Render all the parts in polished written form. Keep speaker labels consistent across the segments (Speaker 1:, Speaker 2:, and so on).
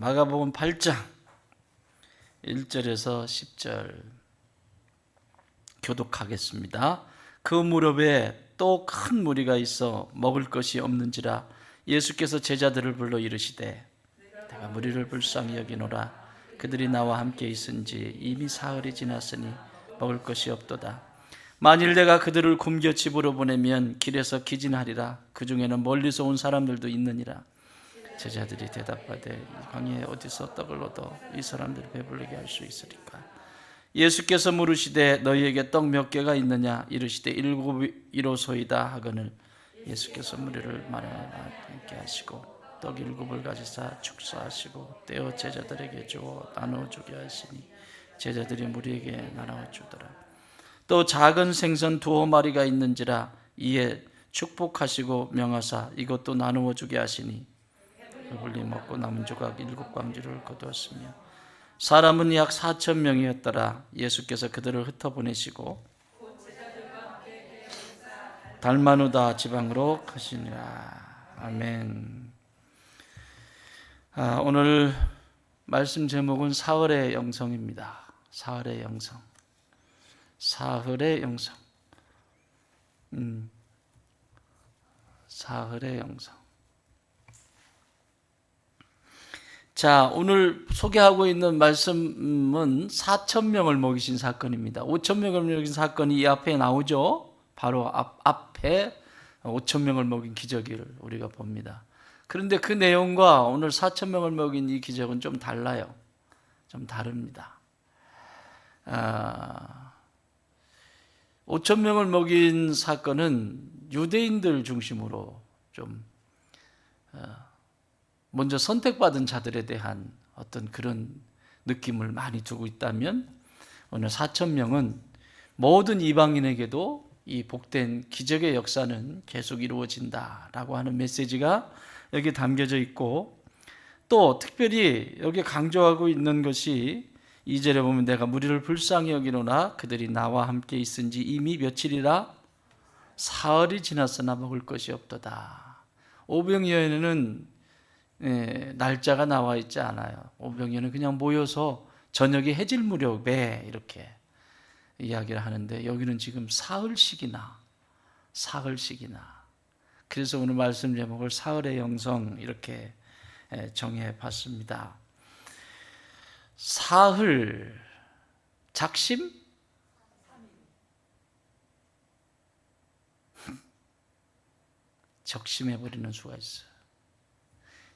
Speaker 1: 마가복음 8장 1절에서 10절 교독하겠습니다. 그 무렵에 또 큰 무리가 있어 먹을 것이 없는지라 예수께서 제자들을 불러 이르시되 내가 무리를 불쌍히 여기노라. 그들이 나와 함께 있은지 이미 사흘이 지났으니 먹을 것이 없도다. 만일 내가 그들을 굶겨 집으로 보내면 길에서 기진하리라. 그 중에는 멀리서 온 사람들도 있느니라. 제자들이 대답하되 이 광야에 어디서 떡을 얻어 이 사람들을 배부르게 할 수 있으리까? 예수께서 물으시되 너희에게 떡 몇 개가 있느냐? 이르시되 7이로소이다 하거늘 예수께서 무리를 많게 하시고 떡 7을 가지사 축사하시고 떼어 제자들에게 주어 나누어 주게 하시니 제자들이 무리에게 나누어 주더라. 또 작은 생선 2마리가 있는지라 이에 축복하시고 명하사 이것도 나누어 주게 하시니 배불리 먹고 남은 조각 7광주를 거두었으며 사람은 약 4,000명이었더라. 예수께서 그들을 흩어보내시고 달마누다 지방으로 가시니라. 아멘. 오늘 말씀 제목은 사흘의 영성입니다. 사흘의 영성. 사흘의 영성. 사흘의 영성. 자, 오늘 소개하고 있는 말씀은 4,000명을 먹이신 사건입니다. 5,000명을 먹인 사건이 이 앞에 나오죠. 바로 앞에 5,000명을 먹인 기적을 우리가 봅니다. 그런데 그 내용과 오늘 4,000명을 먹인 이 기적은 좀 달라요. 좀 다릅니다. 5,000명을 먹인 사건은 유대인들 중심으로 좀 먼저 선택받은 자들에 대한 어떤 그런 느낌을 많이 두고 있다면 오늘 4,000명은 모든 이방인에게도 이 복된 기적의 역사는 계속 이루어진다라고 하는 메시지가 여기 담겨져 있고, 또 특별히 여기 강조하고 있는 것이 2절에 보면 내가 무리를 불쌍히 여기노라. 그들이 나와 함께 있은지 이미 며칠이라 사흘이 지났으나 먹을 것이 없도다. 오병이어에는 날짜가 나와 있지 않아요. 오병이어는 그냥 모여서 저녁에 해질 무렵에 이렇게 이야기를 하는데 여기는 지금 사흘씩이나 그래서 오늘 말씀 제목을 사흘의 영성 이렇게 정해 봤습니다. 사흘, 작심? 적심해버리는 수가 있어요.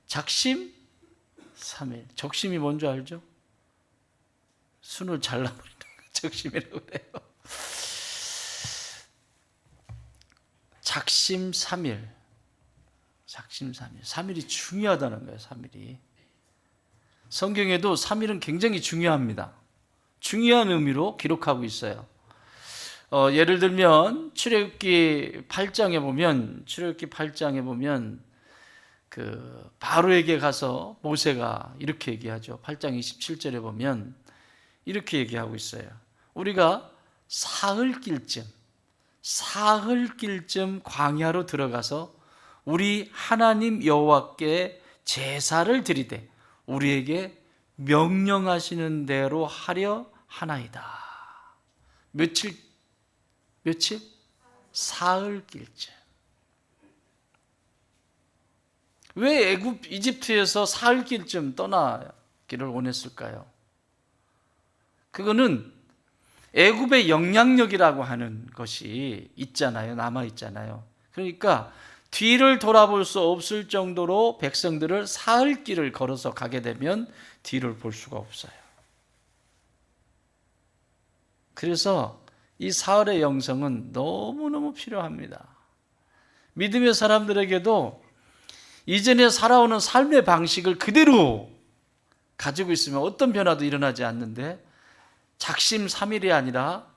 Speaker 1: 작심 3일. 적심이 뭔지 알죠? 순을 잘라버리는 거 적심이라고 그래요. 작심 3일. 작심 3일. 3일이 중요하다는 거예요. 3일이. 성경에도 3일은 굉장히 중요합니다. 중요한 의미로 기록하고 있어요. 예를 들면 출애굽기 8장에 보면 그 바로에게 가서 모세가 이렇게 얘기하죠. 8장 27절에 보면 이렇게 얘기하고 있어요. 우리가 사흘길쯤 광야로 들어가서 우리 하나님 여호와께 제사를 드리되 우리에게 명령하시는 대로 하려 하나이다. 며칠? 사흘길쯤. 왜 이집트에서 사흘길쯤 떠나기를 원했을까요? 그거는 애굽의 영향력이라고 하는 것이 있잖아요. 남아있잖아요. 그러니까 뒤를 돌아볼 수 없을 정도로 백성들을 사흘길을 걸어서 가게 되면 뒤를 볼 수가 없어요. 그래서 이 사흘의 영성은 너무너무 필요합니다. 믿음의 사람들에게도 이전에 살아오는 삶의 방식을 그대로 가지고 있으면 어떤 변화도 일어나지 않는데 작심 3일이 아니라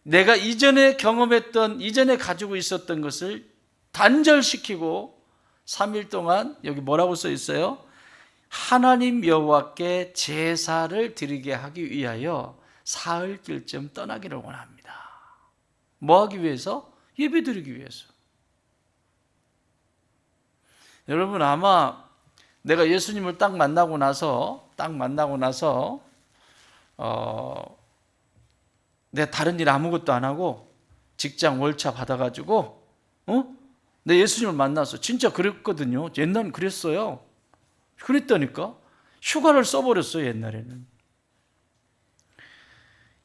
Speaker 1: 내가 이전에 경험했던, 이전에 가지고 있었던 것을 단절시키고 3일 동안 여기 뭐라고 써 있어요? 하나님 여호와께 제사를 드리게 하기 위하여 사흘길쯤 떠나기를 원합니다. 뭐 하기 위해서? 예배 드리기 위해서. 여러분 아마 내가 예수님을 딱 만나고 나서 내가 다른 일 아무것도 안 하고 직장 월차 받아가지고 내 예수님을 만나서 진짜 그랬거든요. 옛날엔 그랬어요. 그랬다니까. 휴가를 써버렸어요. 옛날에는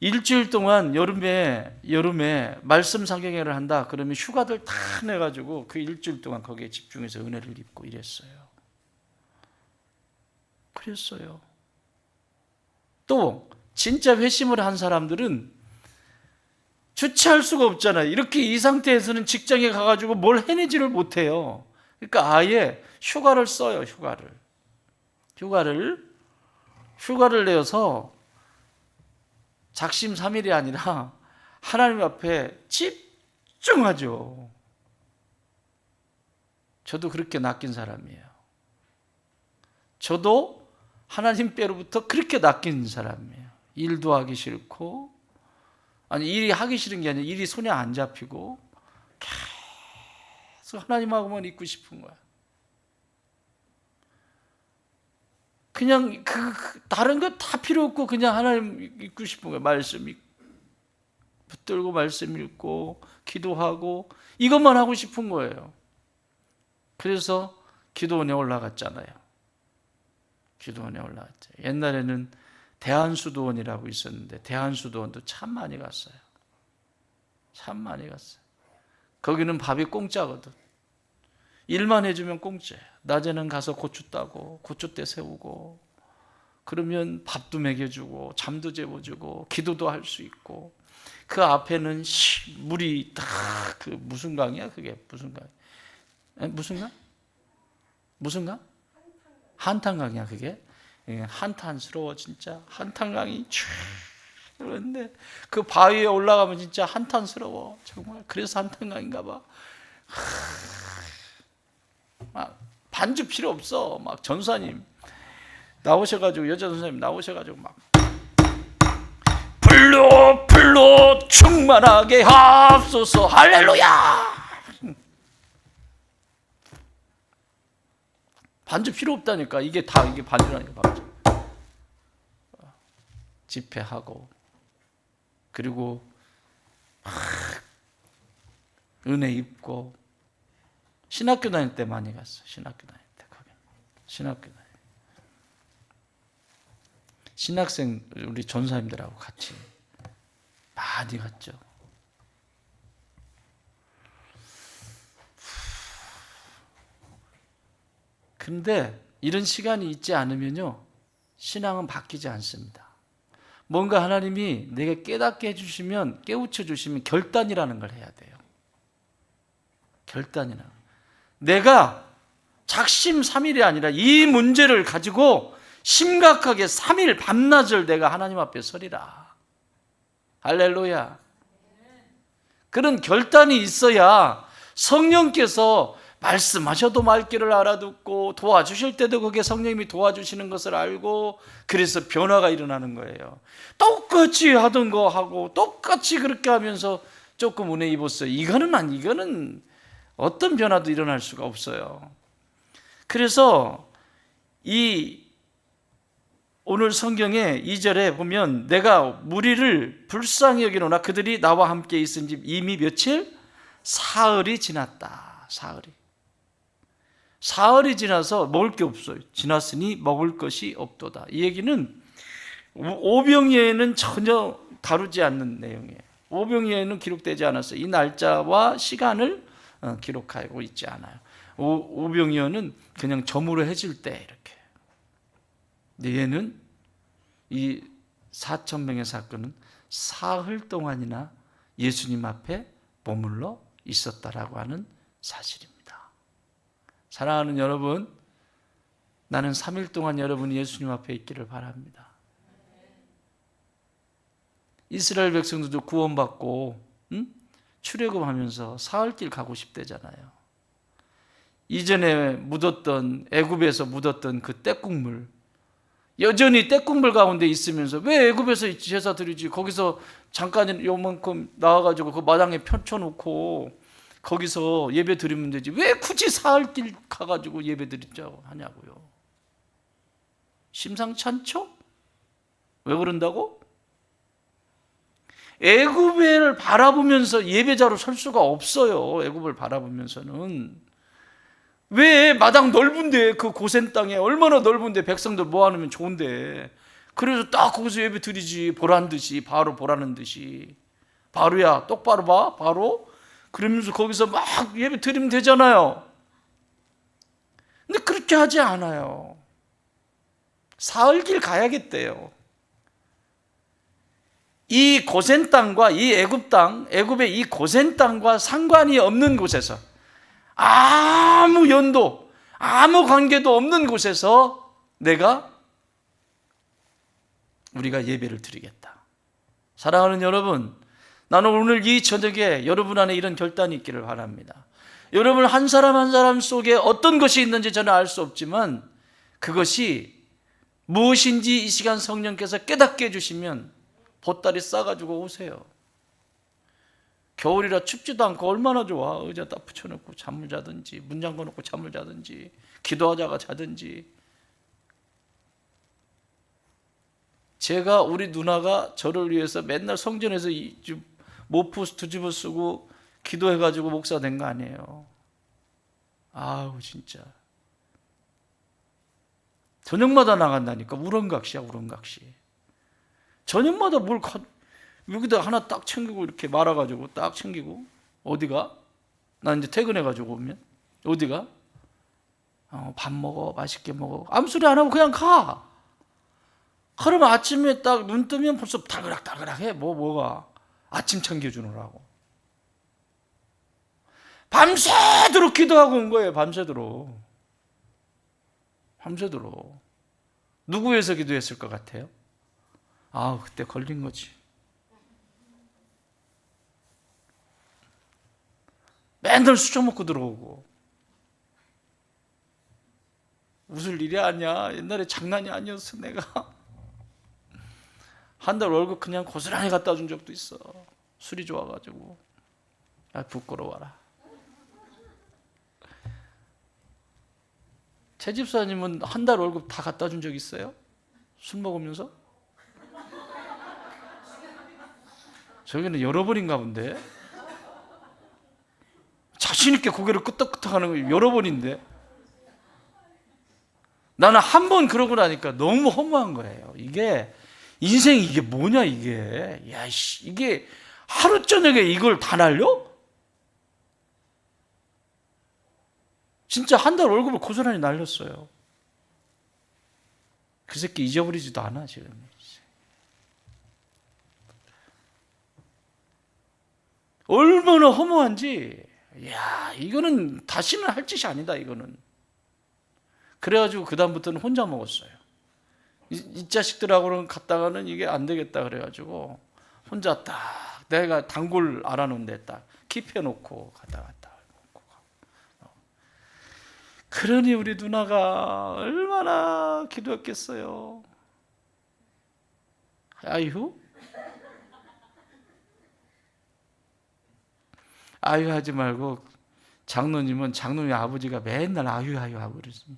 Speaker 1: 일주일 동안 여름에 말씀 사경회를 한다 그러면 휴가들 다 내가지고 그 일주일 동안 거기에 집중해서 은혜를 입고 이랬어요. 그랬어요. 또 진짜 회심을 한 사람들은 주체할 수가 없잖아요. 이렇게 이 상태에서는 직장에 가가지고 뭘 해내지를 못해요. 그러니까 아예 휴가를 써요. 휴가를 내어서 작심삼일이 아니라 하나님 앞에 집중하죠. 저도 그렇게 낚인 사람이에요. 저도 하나님 빼로부터 그렇게 낚인 사람이에요. 일도 하기 싫고, 아니 일이 하기 싫은 게 아니라 일이 손에 안 잡히고 계속 하나님하고만 있고 싶은 거야. 그냥 다른 거 다 필요 없고 그냥 하나님 있고 싶은 거야. 말씀 붙들고 말씀 읽고 기도하고 이것만 하고 싶은 거예요. 그래서 기도원에 올라갔잖아요. 옛날에는 대한수도원이라고 있었는데 대한수도원도 참 많이 갔어요. 거기는 밥이 공짜거든. 일만 해주면 공짜예요. 낮에는 가서 고추 따고 고추대 세우고 그러면 밥도 먹여주고 잠도 재워주고 기도도 할 수 있고 그 앞에는 물이 딱 그 무슨 강이야? 그게 무슨 강? 무슨 강? 한탄강이야 그게. 한탄스러워 진짜. 한탄강이 쭉 그런데 그 바위에 올라가면 진짜 한탄스러워 정말. 그래서 한탄강인가 봐. 막 반주 필요 없어. 막 전사님 나오셔가지고 여자 전사님 나오셔가지고 막 불로 충만하게 하옵소서 할렐루야. 반주 필요 없다니까. 이게 반주라니까. 반주. 집회하고 그리고 은혜 입고 신학교 다닐 때 많이 갔어. 신학생 우리 전사님들하고 같이 많이 갔죠. 그런데 이런 시간이 있지 않으면요 신앙은 바뀌지 않습니다. 뭔가 하나님이 내게 깨닫게 해주시면 깨우쳐 주시면 결단이라는 걸 해야 돼요. 내가 작심삼일이 아니라 이 문제를 가지고 심각하게 3일 밤낮을 내가 하나님 앞에 서리라. 할렐루야. 그런 결단이 있어야 성령께서 말씀하셔도 말귀를 알아듣고 도와주실 때도 그게 성령님이 도와주시는 것을 알고 그래서 변화가 일어나는 거예요. 똑같이 하던 거 하고 똑같이 그렇게 하면서 조금 은혜 입었어요. 이거는 어떤 변화도 일어날 수가 없어요. 그래서 오늘 성경에 2절에 보면 내가 무리를 불쌍히 여기노라 그들이 나와 함께 있은 지 이미 며칠? 사흘이 지났다. 사흘이 지나서 먹을 게 없어요. 지났으니 먹을 것이 없도다. 이 얘기는 오병이어에는 전혀 다루지 않는 내용이에요. 오병이어에는 기록되지 않았어요. 이 날짜와 시간을 기록하고 있지 않아요. 오병이어는 그냥 점으로 해질 때 이렇게. 근데 얘는 이 4,000명의 사건은 사흘 동안이나 예수님 앞에 머물러 있었다라고 하는 사실입니다. 사랑하는 여러분, 나는 3일 동안 여러분이 예수님 앞에 있기를 바랍니다. 이스라엘 백성들도 구원받고 출애굽하면서 사흘길 가고 싶대잖아요. 이전에 애굽에서 묻었던 그 떼국물, 여전히 떼국물 가운데 있으면서 왜 애굽에서 제사 드리지? 거기서 잠깐 요만큼 나와가지고 그 마당에 펼쳐놓고 거기서 예배 드리면 되지. 왜 굳이 사흘길 가가지고 예배 드리자고 하냐고요. 심상치 않죠? 왜 그런다고? 애굽을 바라보면서 예배자로 설 수가 없어요. 애굽을 바라보면서는. 왜? 마당 넓은데, 그 고센 땅에 얼마나 넓은데 백성들 모아놓으면 좋은데. 그래서 딱 거기서 예배 드리지. 보란 듯이, 바로 보라는 듯이. 바로야, 똑바로 봐, 바로. 그러면서 거기서 막 예배 드리면 되잖아요. 근데 그렇게 하지 않아요. 사흘길 가야겠대요. 이 고센 땅과 이 애굽 땅, 애굽의 이 고센 땅과 상관이 없는 곳에서, 아무 연도, 아무 관계도 없는 곳에서 우리가 예배를 드리겠다. 사랑하는 여러분, 나는 오늘 이 저녁에 여러분 안에 이런 결단이 있기를 바랍니다. 여러분 한 사람 한 사람 속에 어떤 것이 있는지 저는 알 수 없지만 그것이 무엇인지 이 시간 성령께서 깨닫게 해주시면 보따리 싸가지고 오세요. 겨울이라 춥지도 않고 얼마나 좋아. 의자 딱 붙여놓고 잠을 자든지, 문 잠궈놓고 잠을 자든지, 기도하다가 자든지. 제가, 우리 누나가 저를 위해서 맨날 성전에서 모프 뒤집어 쓰고 기도해가지고 목사 된 거 아니에요. 아우 진짜 저녁마다 나간다니까. 우렁각시야, 우렁각시. 저녁마다 여기다 하나 딱 챙기고 이렇게 말아가지고 딱 챙기고. 어디가? 나 이제 퇴근해가지고 오면 어디가? 밥 먹어, 맛있게 먹어. 아무 소리 안 하고 그냥 가. 그러면 아침에 딱 눈 뜨면 벌써 달그락달그락해. 뭐가 아침 챙겨주느라고. 밤새도록 기도하고 온 거예요. 밤새도록. 누구 위해서 기도했을 것 같아요? 그때 걸린 거지. 맨날 술 먹고 들어오고. 웃을 일이 아니야. 옛날에 장난이 아니었어. 내가 한 달 월급 그냥 고스란히 갖다 준 적도 있어. 술이 좋아가지고. 부끄러워라. 최 집사님은 한 달 월급 다 갖다 준 적 있어요? 술 먹으면서? 저기는 여러 번인가 본데. 자신 있게 고개를 끄덕끄덕 하는 거 여러 번인데. 나는 한 번 그러고 나니까 너무 허무한 거예요. 인생이 이게 뭐냐 이게. 이게 하루 저녁에 이걸 다 날려? 진짜 한 달 월급을 고스란히 날렸어요. 그 새끼 잊어버리지도 않아 지금. 얼마나 허무한지. 이거는 다시는 할 짓이 아니다 이거는. 그래가지고 그 다음부터는 혼자 먹었어요. 이 자식들하고는 갔다가는 이게 안 되겠다 그래가지고 혼자 딱 내가 단골 알아놓은데 딱 킵해놓고 갔다 먹고. 그러니 우리 누나가 얼마나 기도했겠어요. 아유 하지 말고 장로님은 장로님 아버지가 맨날 아유 하고 그러지.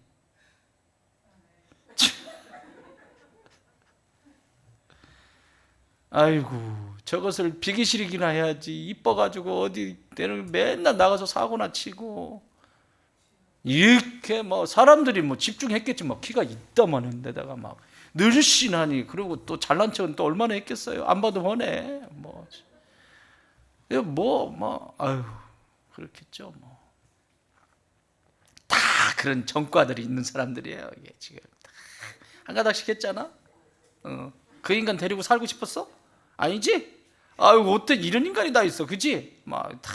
Speaker 1: 아이고 저것을 비기시리기나 해야지. 이뻐가지고 어디 때는 맨날 나가서 사고나 치고 이렇게 사람들이 집중했겠지. 키가 있다마는 데다가 늘씬하니. 그리고 또 잘난 척은 또 얼마나 했겠어요. 안 봐도 뻔해. 아유 그렇겠죠. 다 그런 전과들이 있는 사람들이에요. 이게 지금 한 가닥씩 했잖아. 그 인간 데리고 살고 싶었어? 아니지? 어때 이런 인간이 다 있어, 그지? 다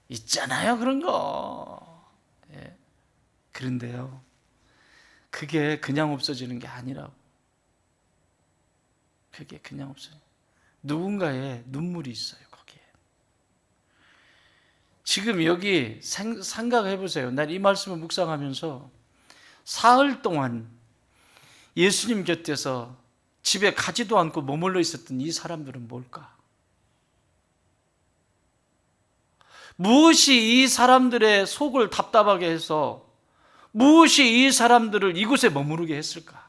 Speaker 1: 있잖아요 그런 거. 그런데요, 그게 그냥 없어지는 게 아니라고. 그게 그냥 없어요. 누군가의 눈물이 있어요 거기에. 지금 여기 생각해 보세요. 난 이 말씀을 묵상하면서 사흘 동안 예수님 곁에서 집에 가지도 않고 머물러 있었던 이 사람들은 뭘까? 무엇이 이 사람들의 속을 답답하게 해서 무엇이 이 사람들을 이곳에 머무르게 했을까?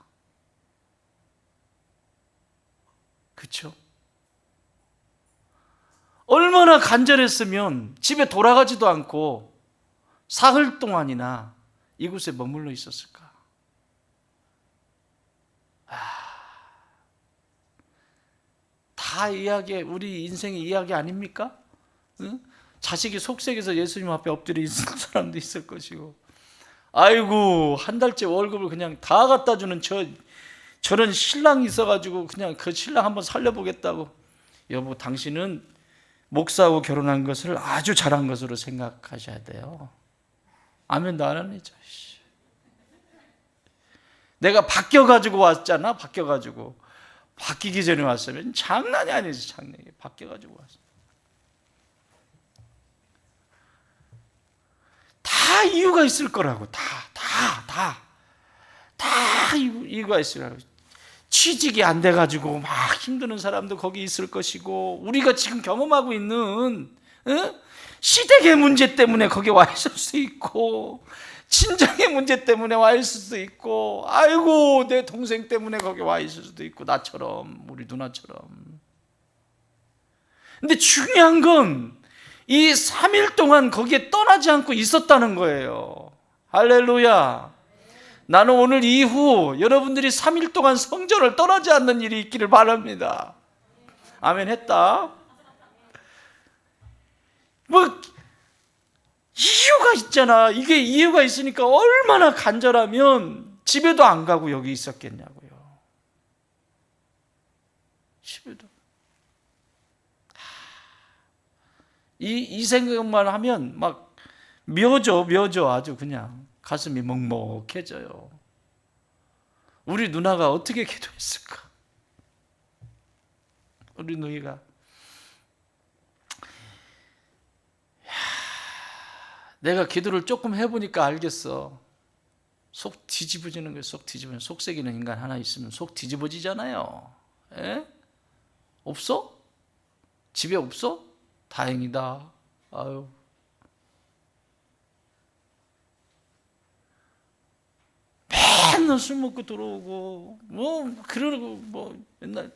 Speaker 1: 그렇죠? 얼마나 간절했으면 집에 돌아가지도 않고 사흘 동안이나 이곳에 머물러 있었을까? 다 이야기, 우리 인생의 이야기 아닙니까? 응? 자식이 속색에서 예수님 앞에 엎드려 있는 사람도 있을 것이고, 아이고 한 달째 월급을 그냥 다 갖다 주는 저런 신랑이 있어가지고 그냥 그 신랑 한번 살려보겠다고. 여보, 당신은 목사하고 결혼한 것을 아주 잘한 것으로 생각하셔야 돼요. 아멘도 안 하네. 내가 바뀌어가지고 왔잖아. 바뀌기 전에 왔으면 장난이 아니지. 장난이 바뀌어가지고 왔어. 다 이유가 있을 거라고. 다 이유가 있을 거라고. 취직이 안 돼가지고 막 힘드는 사람도 거기 있을 것이고, 우리가 지금 경험하고 있는 시댁의 문제 때문에 거기 와 있을 수 있고, 친정의 문제 때문에 와 있을 수도 있고, 아이고 내 동생 때문에 거기 와 있을 수도 있고, 나처럼, 우리 누나처럼. 근데 중요한 건 이 3일 동안 거기에 떠나지 않고 있었다는 거예요. 할렐루야. 나는 오늘 이후 여러분들이 3일 동안 성전을 떠나지 않는 일이 있기를 바랍니다. 아멘 했다. 뭐 이유가 있잖아. 이게 이유가 있으니까 얼마나 간절하면 집에도 안 가고 여기 있었겠냐고요. 집에도. 이 생각만 하면 막 묘져 아주 그냥 가슴이 먹먹해져요. 우리 누나가 어떻게 기도했을까? 우리 누이가 내가 기도를 조금 해보니까 알겠어. 속 뒤집어지는 거예요. 속색이는 인간 하나 있으면 속 뒤집어지잖아요. 에? 없어? 집에 없어? 다행이다. 아유. 맨날 술 먹고 들어오고, 그러고, 맨날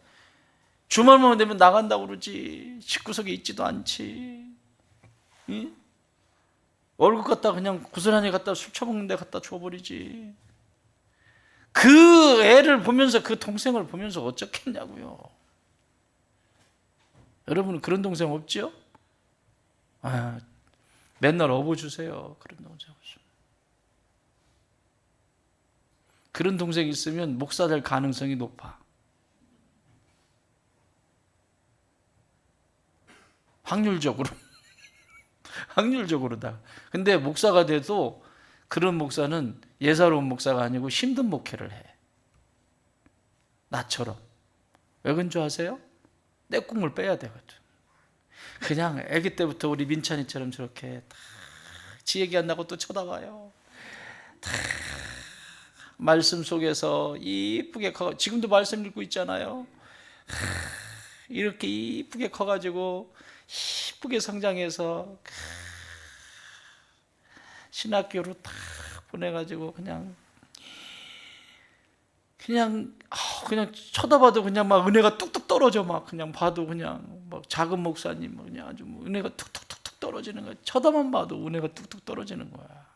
Speaker 1: 주말만 되면 나간다고 그러지. 집구석에 있지도 않지. 응? 월급 갖다 그냥 고스란히 갖다 술 처먹는 데 갖다 줘버리지. 그 애를 보면서, 그 동생을 보면서 어쩌겠냐고요. 여러분은 그런 동생 없죠? 맨날 업어주세요. 그런 동생 없죠. 그런 동생 있으면 목사 될 가능성이 높아. 확률적으로다. 근데 목사가 돼도 그런 목사는 예사로운 목사가 아니고 힘든 목회를 해. 나처럼. 왜 그런 줄 아세요? 내 꿈을 빼야 되거든. 그냥 아기 때부터 우리 민찬이처럼 저렇게 지 얘기 한다고 또 쳐다봐요. 말씀 속에서 이쁘게 지금도 말씀 읽고 있잖아요. 이렇게 이쁘게 커가지고 이쁘게 성장해서 신학교로 딱 보내가지고 그냥 쳐다봐도 그냥 막 은혜가 뚝뚝 떨어져. 막 그냥 봐도 그냥 막 작은 목사님 그냥 아주 은혜가 툭툭툭툭 떨어지는 거야. 쳐다만 봐도 은혜가 뚝뚝 떨어지는 거야.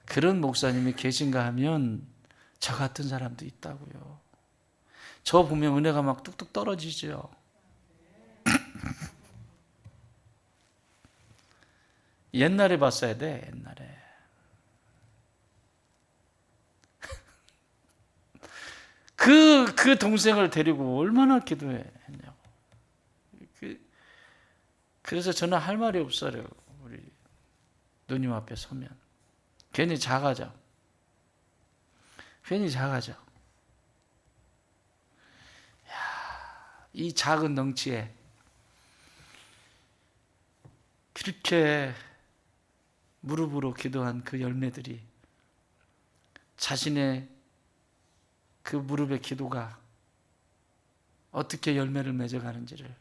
Speaker 1: 그런 목사님이 계신가 하면 저 같은 사람도 있다고요. 저 보면 은혜가 막 뚝뚝 떨어지죠. 옛날에 봤어야 돼. 옛날에. 그 동생을 데리고 얼마나 기도했냐고. 그래서 저는 할 말이 없어요. 우리 누님 앞에 서면 괜히 작아져. 이 작은 덩치에 그렇게 무릎으로 기도한 그 열매들이, 자신의 그 무릎의 기도가 어떻게 열매를 맺어가는지를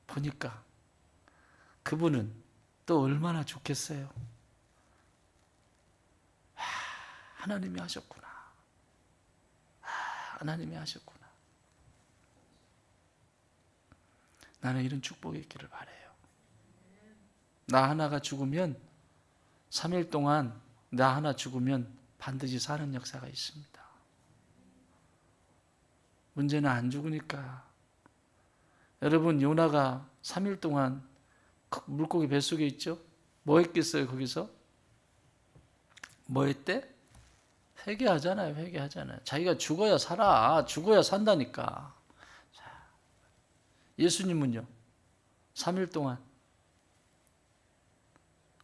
Speaker 1: 보니까 그분은 또 얼마나 좋겠어요. 하나님이 하셨구나. 하나님이 하셨구나. 나는 이런 축복이 있기를 바라요. 나 하나가 죽으면 3일 동안 나 하나 죽으면 반드시 사는 역사가 있습니다. 문제는 안 죽으니까. 여러분, 요나가 3일 동안 물고기 뱃속에 있죠? 뭐 했겠어요, 거기서? 뭐 했대? 회개하잖아요, 회개하잖아요. 자기가 죽어야 살아. 죽어야 산다니까. 예수님은요, 3일 동안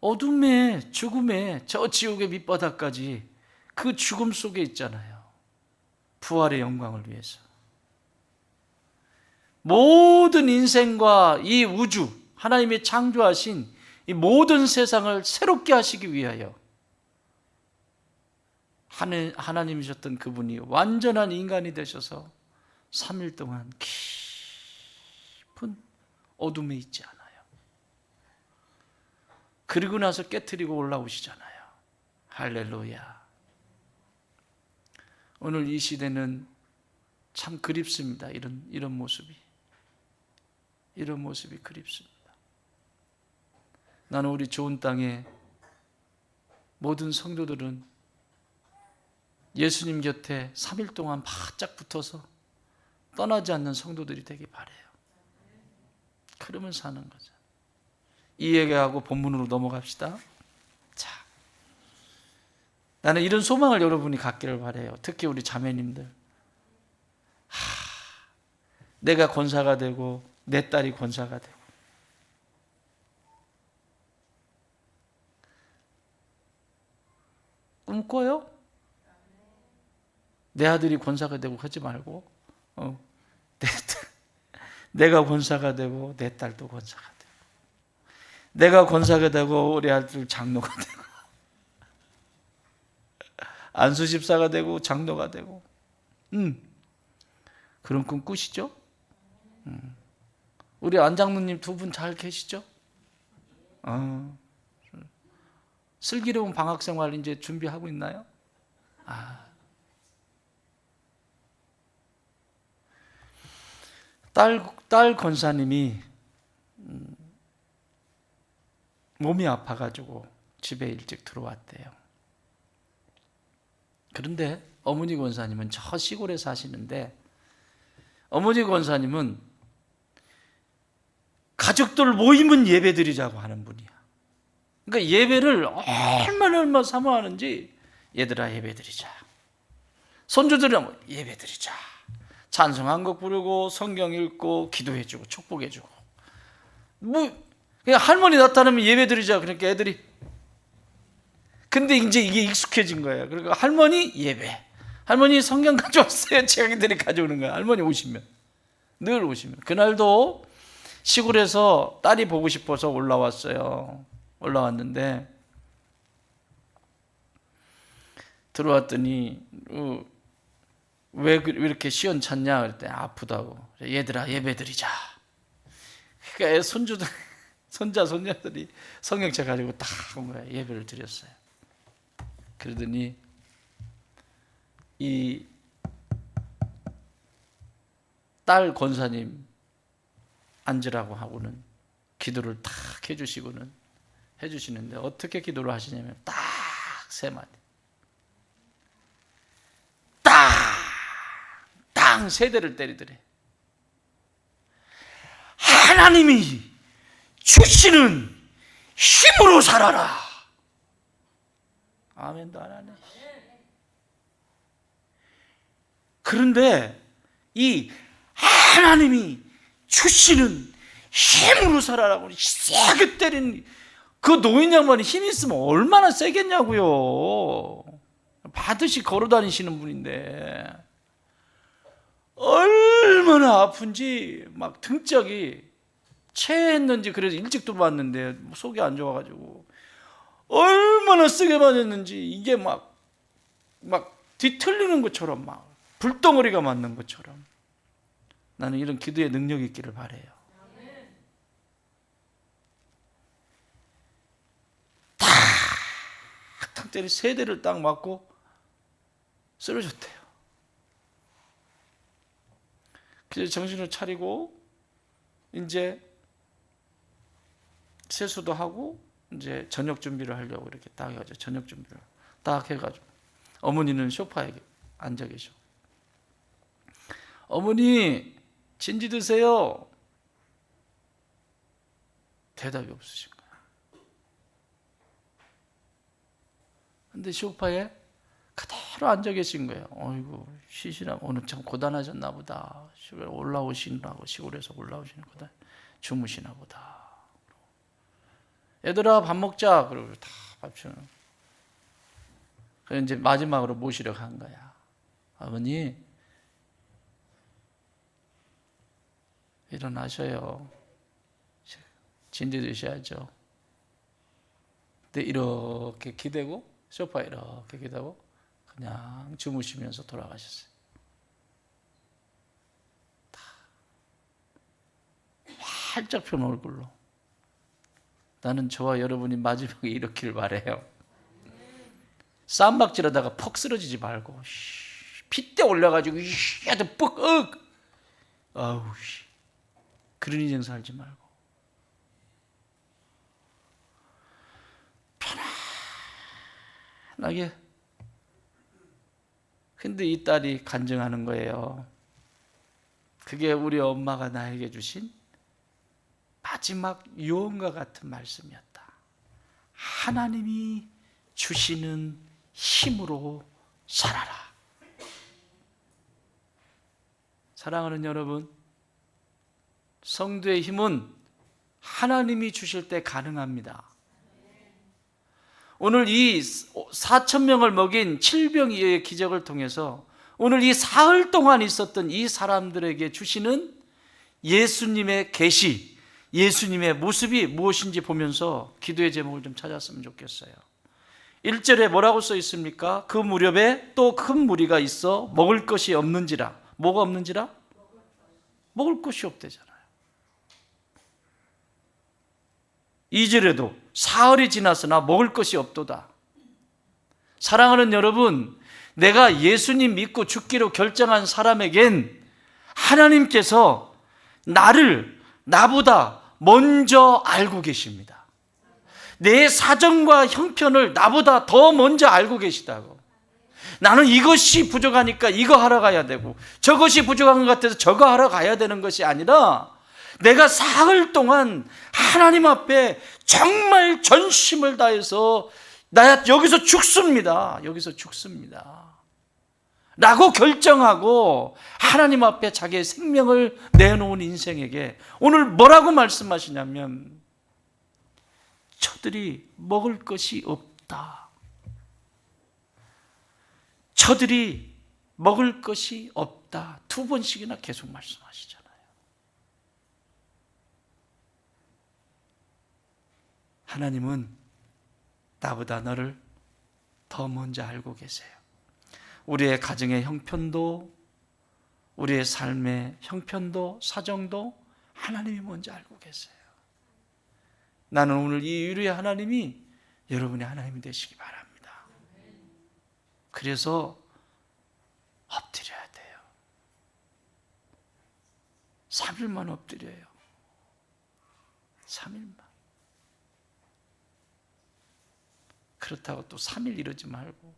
Speaker 1: 어둠에, 죽음에, 저 지옥의 밑바닥까지 그 죽음 속에 있잖아요. 부활의 영광을 위해서. 모든 인생과 이 우주, 하나님이 창조하신 이 모든 세상을 새롭게 하시기 위하여 하나님이셨던 그분이 완전한 인간이 되셔서 3일 동안 깊은 어둠에 있지 않아요. 그리고 나서 깨트리고 올라오시잖아요. 할렐루야. 오늘 이 시대는 참 그립습니다. 이런 모습이. 이런 모습이 그립습니다. 나는 우리 좋은 땅에 모든 성도들은 예수님 곁에 3일 동안 바짝 붙어서 떠나지 않는 성도들이 되길 바라요. 그러면 사는 거죠. 이 얘기하고 본문으로 넘어갑시다. 자, 나는 이런 소망을 여러분이 갖기를 바라요. 특히 우리 자매님들. 내가 권사가 되고 내 딸이 권사가 되고 꿈꿔요? 내 아들이 권사가 되고 하지 말고 내가 권사가 되고 내 딸도 권사가 되고 내가 권사가 되고 우리 아들 장로가 되고 안수집사가 되고 장로가 되고 그런 꿈 꾸시죠? 우리 안장로님 두 분 잘 계시죠? 슬기로운 방학생활 이제 준비하고 있나요? 딸 권사님이 몸이 아파가지고 집에 일찍 들어왔대요. 그런데 어머니 권사님은 저 시골에 사시는데 어머니 권사님은 가족들 모이면 예배 드리자고 하는 분이야. 그러니까 예배를 얼마나 사모하는지 얘들아 예배 드리자. 손주들은 예배 드리자. 찬송한 곡 부르고 성경 읽고 기도해주고 축복해주고 그냥 할머니 나타나면 예배 드리자. 그러니까 애들이 근데 이제 이게 익숙해진 거예요. 그러니까 할머니 예배, 할머니 성경 가져왔어요. 자기들이 가져오는 거야. 할머니 오시면 늘 오시면 그날도 시골에서 딸이 보고 싶어서 올라왔는데 들어왔더니 왜 이렇게 시원찮냐 그랬더니 아프다고. 얘들아 예배 드리자. 그러니까 손주들 손자 손녀들이 성경책 가지고 딱 온 거야. 예배를 드렸어요. 그러더니 이 딸 권사님 앉으라고 하고는 기도를 딱 해주시는데 어떻게 기도를 하시냐면 딱 세 마디 땅 세 대를 때리더래. 하나님이 주시는 힘으로 살아라. 아멘도 안 하네. 그런데 이 하나님이 주시는 힘으로 살아라고 세게 때린 그 노인 양반이 힘이 있으면 얼마나 세겠냐고요. 받으시 걸어 다니시는 분인데 얼마나 아픈지 막 등짝이 체했는지 그래서 일찍 들어왔는데 속이 안 좋아가지고 얼마나 세게 맞았는지 이게 막 뒤틀리는 것처럼 막 불덩어리가 맞는 것처럼 나는 이런 기도의 능력이 있기를 바라요. 탁탁 때리 세 대를 딱 맞고 쓰러졌대요. 그래서 정신을 차리고 이제 세수도 하고 이제 저녁 준비를 하려고 이렇게 딱 해가지고 저녁 준비를 딱 해가지고 어머니는 소파에 앉아 계셔. 어머니 진지 드세요. 대답이 없으신 거야. 근데 소파에 그대로 앉아 계신 거예요. 어이구 쉬시나 오늘 참 고단하셨나 보다. 시골에서 올라오시는 거다. 주무시나 보다. 얘들아 밥 먹자. 그러고 다 밥 주는. 그래서 이제 마지막으로 모시러 간 거야. 아버님 일어나셔요. 진지 드셔야죠. 근데 이렇게 기대고 소파에 이렇게 기대고 그냥 주무시면서 돌아가셨어요. 다 활짝 펴는 얼굴로. 나는 저와 여러분이 마지막에 이렇기를 바래요. 쌈박질하다가 퍽 쓰러지지 말고 핏대 올려가지고 아주 뻑 아우 그런 인생 살지 말고 편안하게. 근데 이 딸이 간증하는 거예요. 그게 우리 엄마가 나에게 주신 마지막 유언과 같은 말씀이었다. 하나님이 주시는 힘으로 살아라. 사랑하는 여러분, 성도의 힘은 하나님이 주실 때 가능합니다. 오늘 이 4,000명을 먹인 칠병이의 기적을 통해서 오늘 이 사흘 동안 있었던 이 사람들에게 주시는 예수님의 계시, 예수님의 모습이 무엇인지 보면서 기도의 제목을 좀 찾았으면 좋겠어요. 1절에 뭐라고 써 있습니까? 그 무렵에 또 큰 무리가 있어 먹을 것이 없는지라. 뭐가 없는지라? 먹을 것이 없대잖아요. 2절에도 사흘이 지났으나 먹을 것이 없도다. 사랑하는 여러분, 내가 예수님 믿고 죽기로 결정한 사람에겐 하나님께서 나보다 먼저 알고 계십니다. 내 사정과 형편을 나보다 더 먼저 알고 계시다고. 나는 이것이 부족하니까 이거 하러 가야 되고 저것이 부족한 것 같아서 저거 하러 가야 되는 것이 아니라 내가 사흘 동안 하나님 앞에 정말 전심을 다해서 나 여기서 죽습니다. 여기서 죽습니다. 라고 결정하고 하나님 앞에 자기의 생명을 내놓은 인생에게 오늘 뭐라고 말씀하시냐면 저들이 먹을 것이 없다. 저들이 먹을 것이 없다. 2번씩이나 계속 말씀하시잖아요. 하나님은 나보다 너를 더 먼저 알고 계세요. 우리의 가정의 형편도 우리의 삶의 형편도 사정도 하나님이 먼저 알고 계세요. 나는 오늘 이 위로의 하나님이 여러분의 하나님이 되시기 바랍니다. 그래서 엎드려야 돼요. 3일만 엎드려요. 3일만. 그렇다고 또 3일 이러지 말고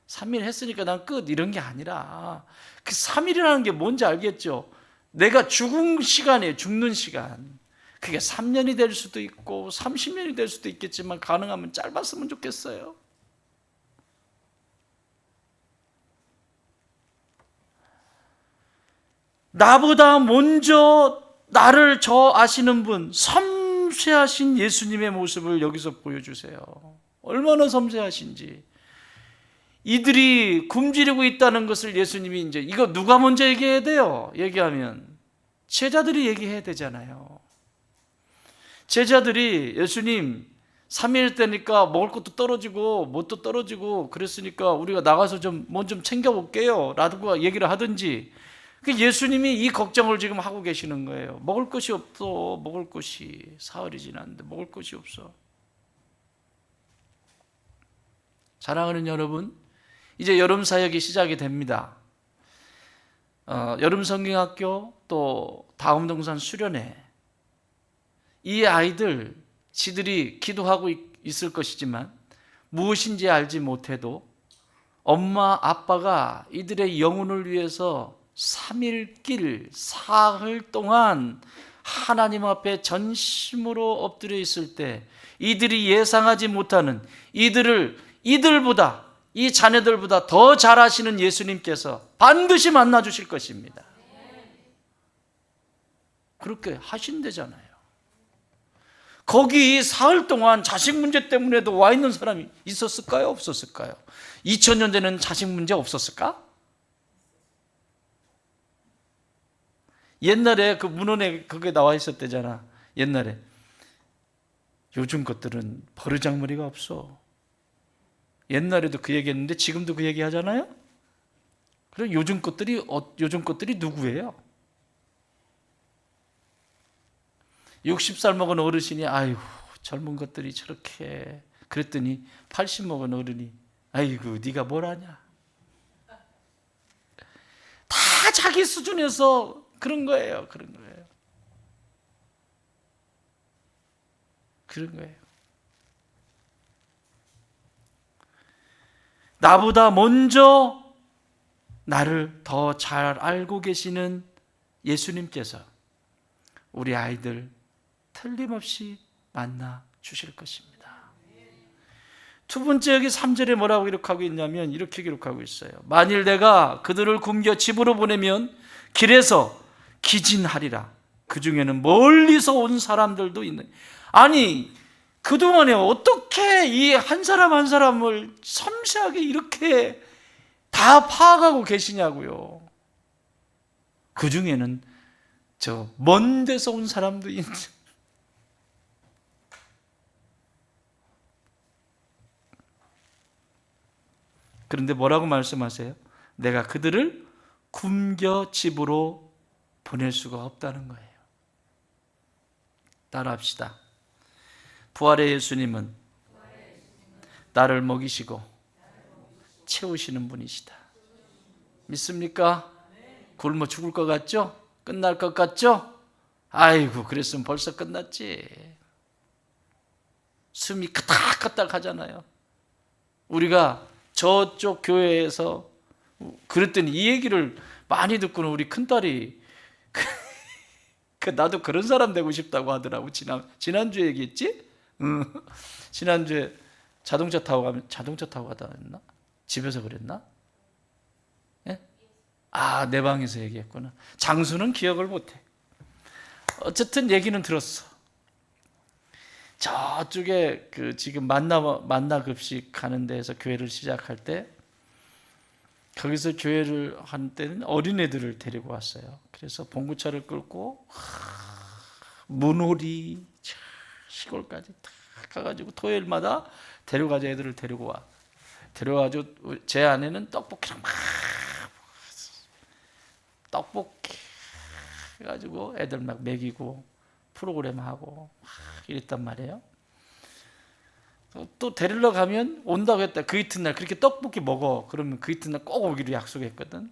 Speaker 1: 3일 했으니까 난 끝 이런 게 아니라 그 3일이라는 게 뭔지 알겠죠? 내가 죽은 시간이에요. 죽는 시간. 그게 3년이 될 수도 있고 30년이 될 수도 있겠지만 가능하면 짧았으면 좋겠어요. 나보다 먼저 나를 저 아시는 분, 섬세하신 예수님의 모습을 여기서 보여주세요. 얼마나 섬세하신지. 이들이 굶주리고 있다는 것을 예수님이 이제 이거 누가 먼저 얘기해야 돼요? 얘기하면 제자들이 얘기해야 되잖아요. 제자들이 예수님 3일 때니까 먹을 것도 떨어지고 뭣도 떨어지고 그랬으니까 우리가 나가서 뭐 좀 챙겨볼게요 라고 얘기를 하든지. 예수님이 이 걱정을 지금 하고 계시는 거예요. 먹을 것이 없어. 먹을 것이 사흘이 지났는데 먹을 것이 없어. 사랑하는 여러분, 이제 여름 사역이 시작이 됩니다. 여름 성경학교 또 다음동산 수련회, 이 아이들 지들이 기도하고 있을 것이지만 무엇인지 알지 못해도 엄마 아빠가 이들의 영혼을 위해서 3일길 사흘 동안 하나님 앞에 전심으로 엎드려 있을 때 이들이 예상하지 못하는 이들보다, 이 자녀들보다 더 잘하시는 예수님께서 반드시 만나 주실 것입니다. 그렇게 하신대잖아요. 거기 사흘 동안 자식 문제 때문에도 와 있는 사람이 있었을까요? 없었을까요? 2000년 전에는 자식 문제 없었을까? 옛날에 그 문헌에 그게 나와 있었대잖아. 옛날에 요즘 것들은 버르장머리가 없어. 옛날에도 그 얘기했는데 지금도 그 얘기 하잖아요. 그럼 요즘 것들이 누구예요? 60살 먹은 어르신이 아이고 젊은 것들이 저렇게 그랬더니 80 먹은 어른이 아이고 네가 뭘 아냐. 다 자기 수준에서 그런 거예요. 그런 거예요. 나보다 먼저 나를 더 잘 알고 계시는 예수님께서 우리 아이들 틀림없이 만나 주실 것입니다. 두 번째, 여기 3절에 뭐라고 기록하고 있냐면 이렇게 기록하고 있어요. 만일 내가 그들을 굶겨 집으로 보내면 길에서 기진하리라. 그 중에는 멀리서 온 사람들도 있는. 아니 그동안에 어떻게 이 한 사람 한 사람을 섬세하게 이렇게 다 파악하고 계시냐고요. 그 중에는 저 먼 데서 온 사람도 있는. 그런데 뭐라고 말씀하세요? 내가 그들을 굶겨 집으로 보낼 수가 없다는 거예요. 따라합시다. 부활의 예수님은 나를 먹이시고 채우시는 분이시다. 믿습니까? 굶어 죽을 것 같죠? 끝날 것 같죠? 아이고 그랬으면 벌써 끝났지. 숨이 까딱까딱 하잖아요. 우리가 저쪽 교회에서 그랬더니 이 얘기를 많이 듣고는 우리 큰딸이 나도 그런 사람 되고 싶다고 하더라고. 지난주에 얘기했지? 지난주에 자동차 타고 가다 했나? 집에서 그랬나? 예? 내 방에서 얘기했구나. 장수는 기억을 못해. 어쨌든 얘기는 들었어. 저쪽에 그 지금 만나 급식 가는 데에서 교회를 시작할 때 거기서 교회를 한 때는 어린애들을 데리고 왔어요. 그래서 봉구차를 끌고 문호리 시골까지 다 가가지고 토요일마다 데려가서 애들을 데리고 와. 데려가지고 제 아내는 떡볶이랑 막 떡볶이 해가지고 애들 막 먹이고 프로그램 하고 이랬단 말이에요. 또 데리러 가면 온다고 했다. 그 이튿날 그렇게 떡볶이 먹어. 그러면 그 이튿날 꼭 오기로 약속했거든.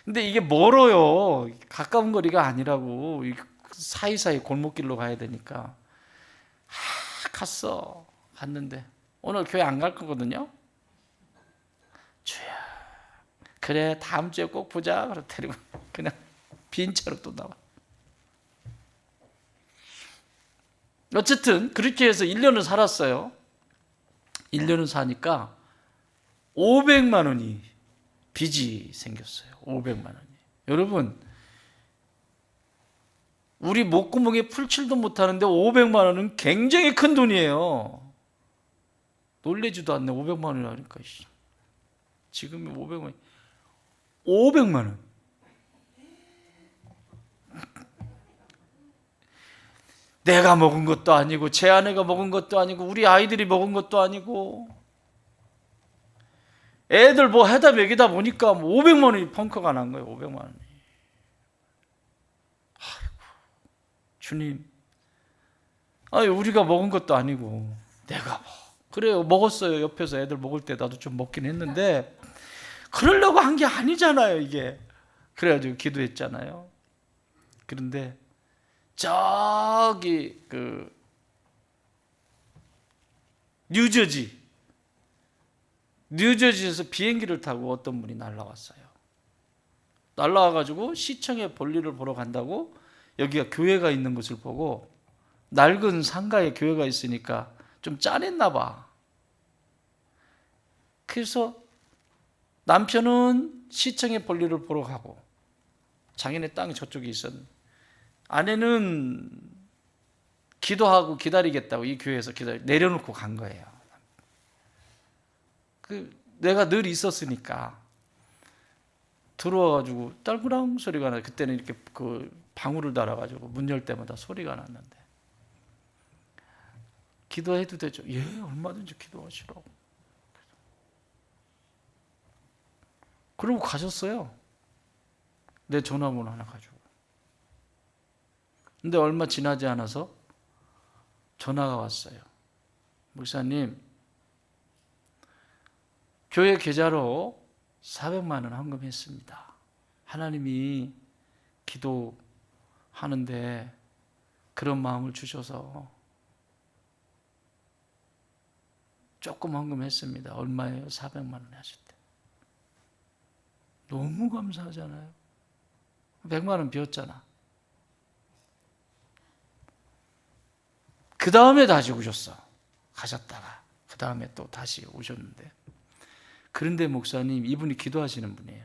Speaker 1: 근데 이게 멀어요. 가까운 거리가 아니라고. 사이사이 골목길로 가야 되니까. 갔는데 오늘 교회 안 갈 거거든요. 주야, 그래 다음 주에 꼭 보자. 그래서 데리고 그냥 빈 차로 또 나와. 어쨌든 그렇게 해서 1년을 살았어요. 1년을 사니까 500만 원이 빚이 생겼어요. 500만 원이. 여러분, 우리 목구멍에 풀칠도 못하는데 500만 원은 굉장히 큰 돈이에요. 놀래지도 않네. 500만 원이라니까. 지금이 500만 원. 내가 먹은 것도 아니고 제 아내가 먹은 것도 아니고 우리 아이들이 먹은 것도 아니고 애들 뭐 해다 먹이다 보니까 500만 원이 펑크가 난 거예요. 500만 원이. 아이고, 주님, 우리가 먹은 것도 아니고 내가 그래요. 먹었어요. 옆에서 애들 먹을 때 나도 좀 먹긴 했는데 그러려고 한 게 아니잖아요. 이게 그래가지고 기도했잖아요. 그런데 저기 뉴저지에서 비행기를 타고 어떤 분이 날라왔어요. 날라와가지고 시청에 볼일을 보러 간다고 여기가 교회가 있는 것을 보고 낡은 상가에 교회가 있으니까 좀 짠했나 봐. 그래서 남편은 시청에 볼일을 보러 가고 자기네 땅이 저쪽에 있었는데 아내는 기도하고 기다리겠다고 이 교회에서 내려놓고 간 거예요. 내가 늘 있었으니까 들어와가지고 딸그랑 소리가 나. 그때는 이렇게 방울을 달아가지고 문 열 때마다 소리가 났는데 기도해도 되죠? 예, 얼마든지 기도하시라고. 그러고 가셨어요. 내 전화번호 하나 가지고. 근데 얼마 지나지 않아서 전화가 왔어요. 목사님, 교회 계좌로 400만 원 헌금했습니다. 하나님이 기도하는데 그런 마음을 주셔서 조금 헌금했습니다. 얼마예요? 400만 원 하셨대. 너무 감사하잖아요. 100만 원 비었잖아. 그 다음에 다시 오셨어. 가셨다가 그 다음에 또 다시 오셨는데, 그런데 목사님, 이분이 기도하시는 분이에요.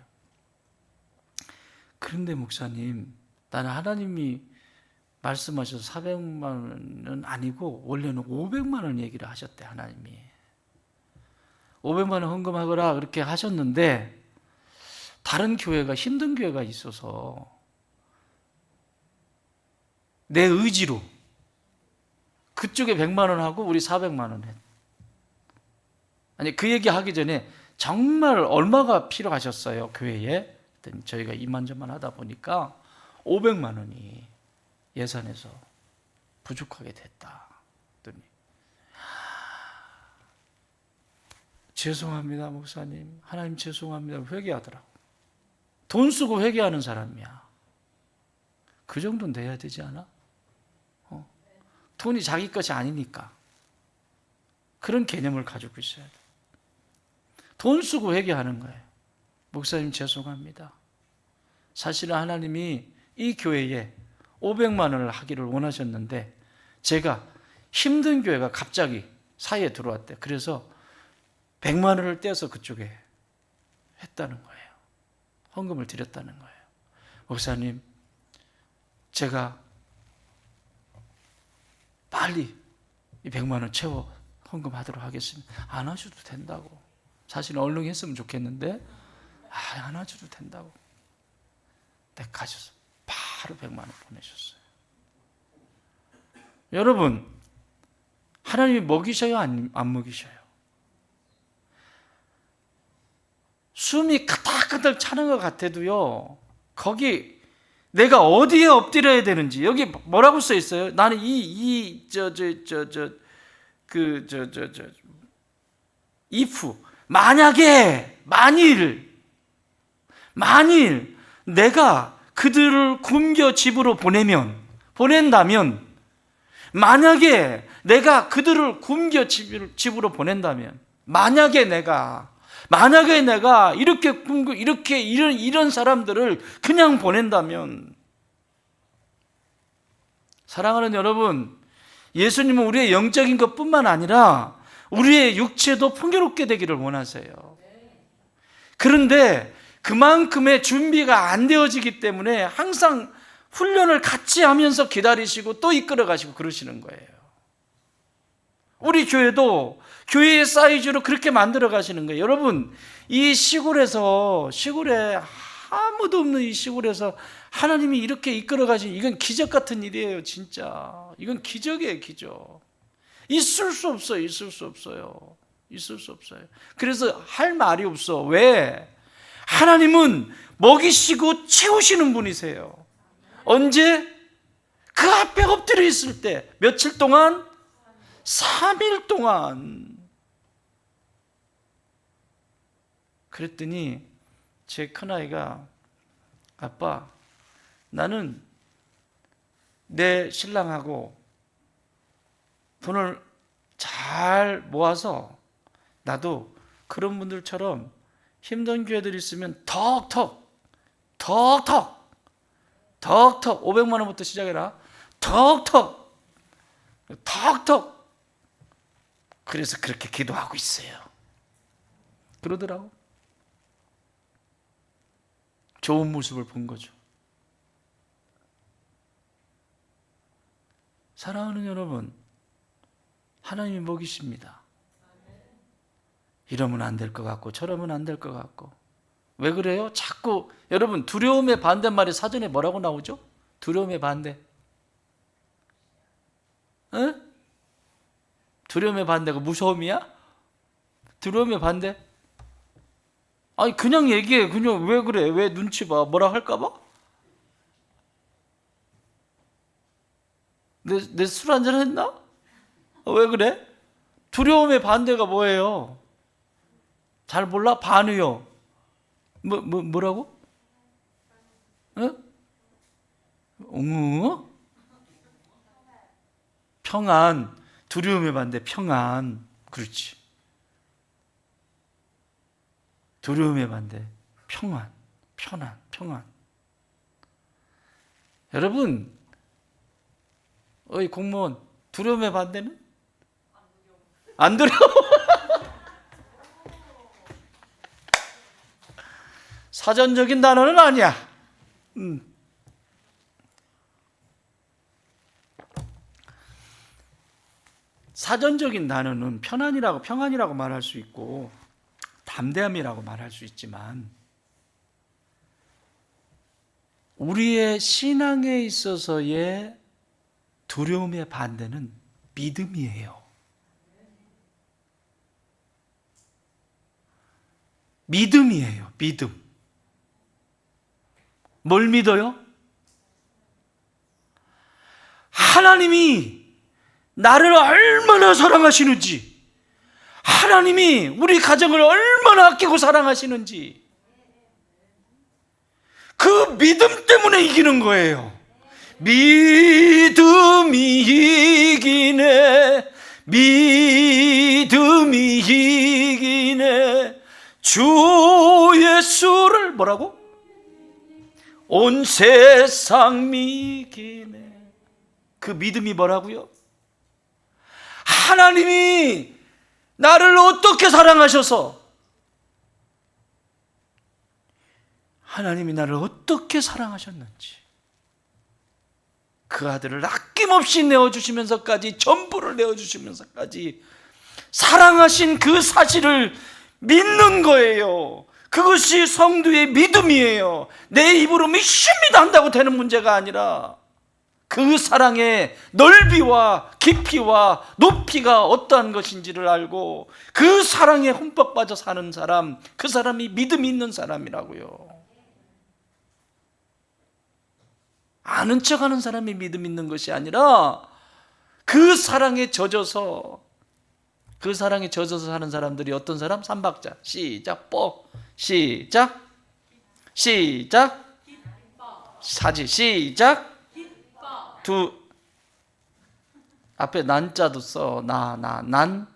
Speaker 1: 그런데 목사님, 나는 하나님이 말씀하셔서 400만 원은 아니고 원래는 500만 원 얘기를 하셨대. 하나님이 500만 원 헌금하거라 그렇게 하셨는데 다른 교회가, 힘든 교회가 있어서 내 의지로 그쪽에 100만 원 하고 우리 400만 원 했. 아니, 그 얘기 하기 전에 정말 얼마가 필요하셨어요 교회에? 그랬더니 저희가 이만저만 하다 보니까 500만 원이 예산에서 부족하게 됐다. 그랬더니 죄송합니다 목사님, 하나님 죄송합니다 회개하더라고. 돈 쓰고 회개하는 사람이야. 그 정도는 돼야 되지 않아? 돈이 자기 것이 아니니까 그런 개념을 가지고 있어야 돼. 돈 쓰고 회개하는 거예요. 목사님 죄송합니다. 사실은 하나님이 이 교회에 500만 원을 하기를 원하셨는데 제가 힘든 교회가 갑자기 사이에 들어왔대. 그래서 100만 원을 떼서 그쪽에 했다는 거예요. 헌금을 드렸다는 거예요. 목사님, 제가 빨리 이 100만 원 채워 헌금하도록 하겠습니다. 안 하셔도 된다고. 사실은 얼른 했으면 좋겠는데 안 하셔도 된다고. 내 가셔서 바로 100만 원 보내셨어요. 여러분, 하나님이 먹이셔요? 안 먹이셔요? 숨이 가닥가닥 차는 것 같아도요, 거기 내가 어디에 엎드려야 되는지, 여기 뭐라고 써 있어요? 나는 if, 만일 내가 그들을 굶겨 집으로 보낸다면, 만약에 내가 그들을 굶겨 집으로 보낸다면, 만약에 내가 이렇게 이런 사람들을 그냥 보낸다면, 사랑하는 여러분, 예수님은 우리의 영적인 것뿐만 아니라 우리의 육체도 풍요롭게 되기를 원하세요. 그런데 그만큼의 준비가 안 되어지기 때문에 항상 훈련을 같이 하면서 기다리시고 또 이끌어 가시고 그러시는 거예요. 우리 교회도 교회의 사이즈로 그렇게 만들어 가시는 거예요. 여러분, 이 시골에 아무도 없는 이 시골에서 하나님이 이렇게 이끌어 가신, 이건 기적 같은 일이에요. 진짜 이건 기적이에요. 기적. 있을 수 없어요. 그래서 할 말이 없어. 왜? 하나님은 먹이시고 채우시는 분이세요. 언제? 그 앞에 엎드려 있을 때. 며칠 동안? 3일 동안. 그랬더니 제 큰아이가 아빠, 나는 내 신랑하고 돈을 잘 모아서 나도 그런 분들처럼 힘든 교회들 있으면 턱턱 500만 원부터 시작해라. 턱턱 그래서 그렇게 기도하고 있어요. 그러더라고. 좋은 모습을 본 거죠. 사랑하는 여러분, 하나님이 먹이십니다. 이러면 안 될 것 같고 저러면 안 될 것 같고. 왜 그래요? 자꾸 여러분, 두려움의 반대말이 사전에 뭐라고 나오죠? 두려움의 반대. 에? 두려움의 반대가 무서움이야? 두려움의 반대? 아니 그냥 얘기해. 그냥 왜 그래? 왜 눈치 봐? 뭐라 할까 봐? 내 술 한잔 했나? 왜 그래? 두려움의 반대가 뭐예요? 잘 몰라? 반의요. 뭐라고? 응? 평안. 두려움의 반대 평안. 그렇지. 두려움의 반대 평안. 평안. 여러분, 공무원, 두려움의 반대는? 안 두려워. 사전적인 단어는 아니야. 사전적인 단어는 평안이라고 말할 수 있고 담대함이라고 말할 수 있지만, 우리의 신앙에 있어서의 두려움의 반대는 믿음이에요. 믿음이에요. 믿음. 뭘 믿어요? 하나님이 나를 얼마나 사랑하시는지, 하나님이 우리 가정을 얼마나 아끼고 사랑하시는지, 그 믿음 때문에 이기는 거예요. 믿음이 이기네, 믿음이 이기네, 주 예수를 뭐라고? 온 세상 이기네. 그 믿음이 뭐라고요? 하나님이 나를 어떻게 사랑하셔서, 하나님이 나를 어떻게 사랑하셨는지, 그 아들을 아낌없이 내어주시면서까지, 전부를 내어주시면서까지 사랑하신 그 사실을 믿는 거예요. 그것이 성도의 믿음이에요. 내 입으로 믿습니다 한다고 되는 문제가 아니라, 그 사랑의 넓이와 깊이와 높이가 어떠한 것인지를 알고 그 사랑에 흠뻑 빠져 사는 사람, 그 사람이 믿음이 있는 사람이라고요. 아는 척하는 사람이 믿음 있는 것이 아니라, 그 사랑에 젖어서 사는 사람들이 어떤 사람? 3박자 시작. 시작. 사지 시작. 앞에 난자도 써. 난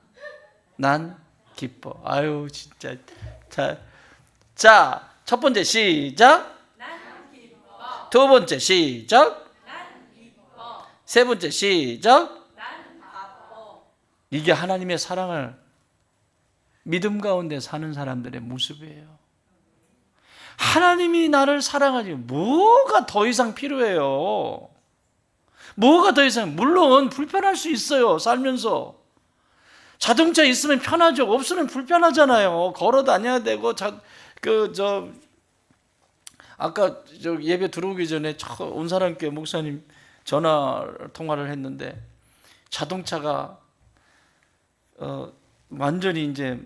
Speaker 1: 기뻐. 아유 진짜. 자, 첫 번째 시작. 두 번째 시작. 세 번째 시작. 이게 하나님의 사랑을 믿음 가운데 사는 사람들의 모습이에요. 하나님이 나를 사랑하지 뭐가 더 이상 필요해요? 뭐가 더 이상? 물론 불편할 수 있어요. 살면서 자동차 있으면 편하죠. 없으면 불편하잖아요. 걸어 다녀야 되고. 아까 예배 들어오기 전에 온 사람께 목사님 전화 통화를 했는데, 자동차가 완전히 이제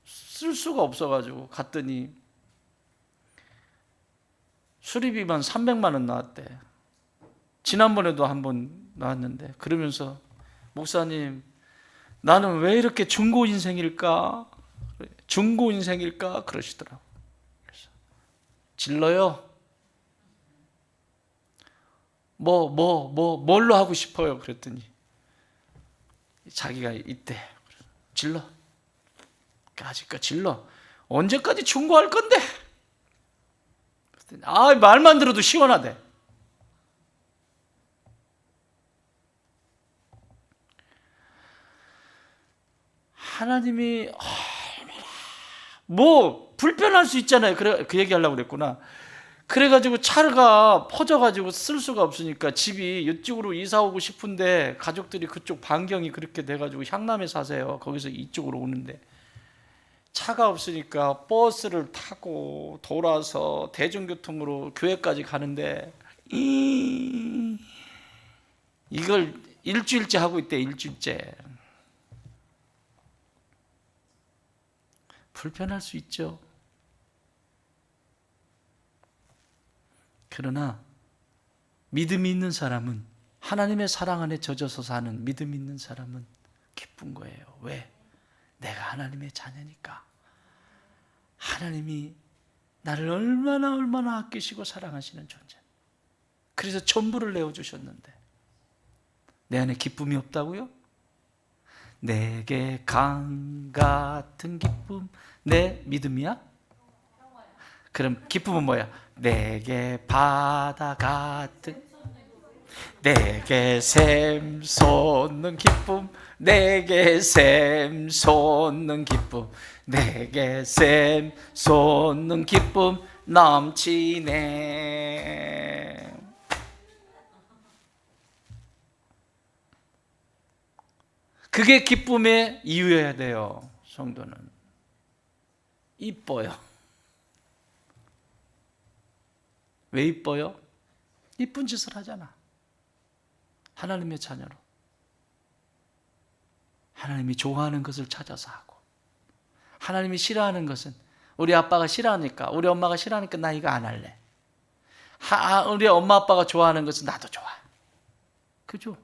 Speaker 1: 쓸 수가 없어가지고 갔더니 수리비만 300만 원 나왔대. 지난번에도 한번 나왔는데, 그러면서 목사님, 나는 왜 이렇게 중고 인생일까 그러시더라고. 질러요. 뭘로 하고 싶어요? 그랬더니 자기가 이때 질러. 아직까지 질러. 언제까지 충고할 건데? 말만 들어도 시원하대. 하나님이 불편할 수 있잖아요. 그래, 그 얘기 하려고 그랬구나. 그래가지고 차가 퍼져가지고 쓸 수가 없으니까 집이 이쪽으로 이사 오고 싶은데 가족들이 그쪽 반경이 그렇게 돼가지고 향남에 사세요. 거기서 이쪽으로 오는데 차가 없으니까 버스를 타고 돌아서 대중교통으로 교회까지 가는데 이걸 일주일째 하고 있대. 일주일째. 불편할 수 있죠. 그러나 믿음이 있는 사람은, 하나님의 사랑 안에 젖어서 사는 믿음이 있는 사람은 기쁜 거예요. 왜? 내가 하나님의 자녀니까. 하나님이 나를 얼마나 아끼시고 사랑하시는 존재. 그래서 전부를 내어주셨는데 내 안에 기쁨이 없다고요? 내게 강 같은 기쁨, 내 믿음이야? 그럼 기쁨은 뭐야? 내게 바다 같은, 내게 샘 솟는 기쁨, 내게 샘 솟는 기쁨, 내게 샘 솟는 기쁨 넘치네. 그게 기쁨의 이유여야 돼요. 성도는 이뻐요. 왜 이뻐요? 이쁜 짓을 하잖아. 하나님의 자녀로 하나님이 좋아하는 것을 찾아서 하고, 하나님이 싫어하는 것은, 우리 아빠가 싫어하니까, 우리 엄마가 싫어하니까 나 이거 안 할래. 우리 엄마 아빠가 좋아하는 것은 나도 좋아. 그죠?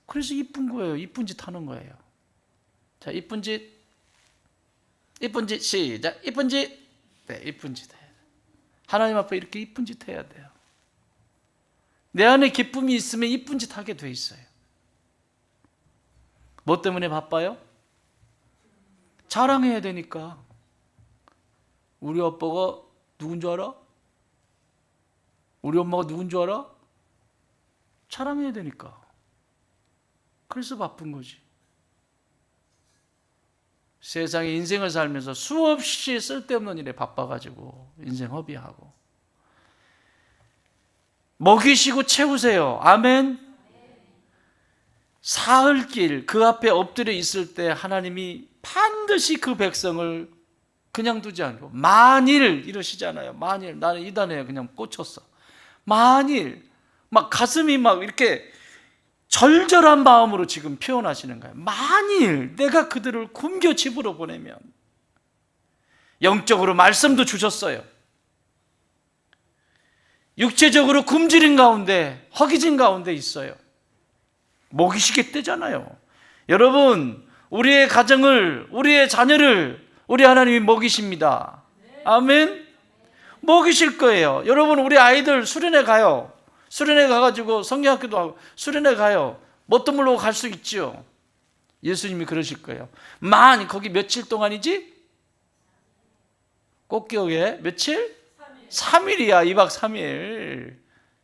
Speaker 1: 그래서 이쁜 거예요. 이쁜 짓 하는 거예요. 자, 이쁜 짓 시작. 이쁜 짓. 네, 이쁜 짓 해야 돼. 하나님 앞에 이렇게 이쁜 짓 해야 돼요. 내 안에 기쁨이 있으면 이쁜 짓 하게 돼 있어요. 뭐 때문에 바빠요? 자랑해야 되니까. 우리 아빠가 누군 줄 알아? 우리 엄마가 누군 줄 알아? 자랑해야 되니까. 그래서 바쁜 거지. 세상에 인생을 살면서 수없이 쓸데없는 일에 바빠가지고 인생 허비하고. 먹이시고 채우세요. 아멘. 사흘길 그 앞에 엎드려 있을 때 하나님이 반드시 그 백성을 그냥 두지 않고, 만일 이러시잖아요. 만일, 나는 이 단어에 그냥 꽂혔어. 만일, 막 가슴이 막 이렇게 절절한 마음으로 지금 표현하시는 거예요. 만일 내가 그들을 굶겨 집으로 보내면, 영적으로 말씀도 주셨어요. 육체적으로 굶주린 가운데, 허기진 가운데 있어요. 먹이시겠대잖아요. 여러분, 우리의 가정을, 우리의 자녀를 우리 하나님이 먹이십니다. 아멘. 먹이실 거예요. 여러분, 우리 아이들 수련회 가요. 수련회 가가지고 성경학교도 하고 수련회 가요. 뭣도 모르고 갈 수 있죠. 예수님이 그러실 거예요. 거기 며칠 동안이지? 꼭 기억해. 며칠? 3일이야. 2박 3일.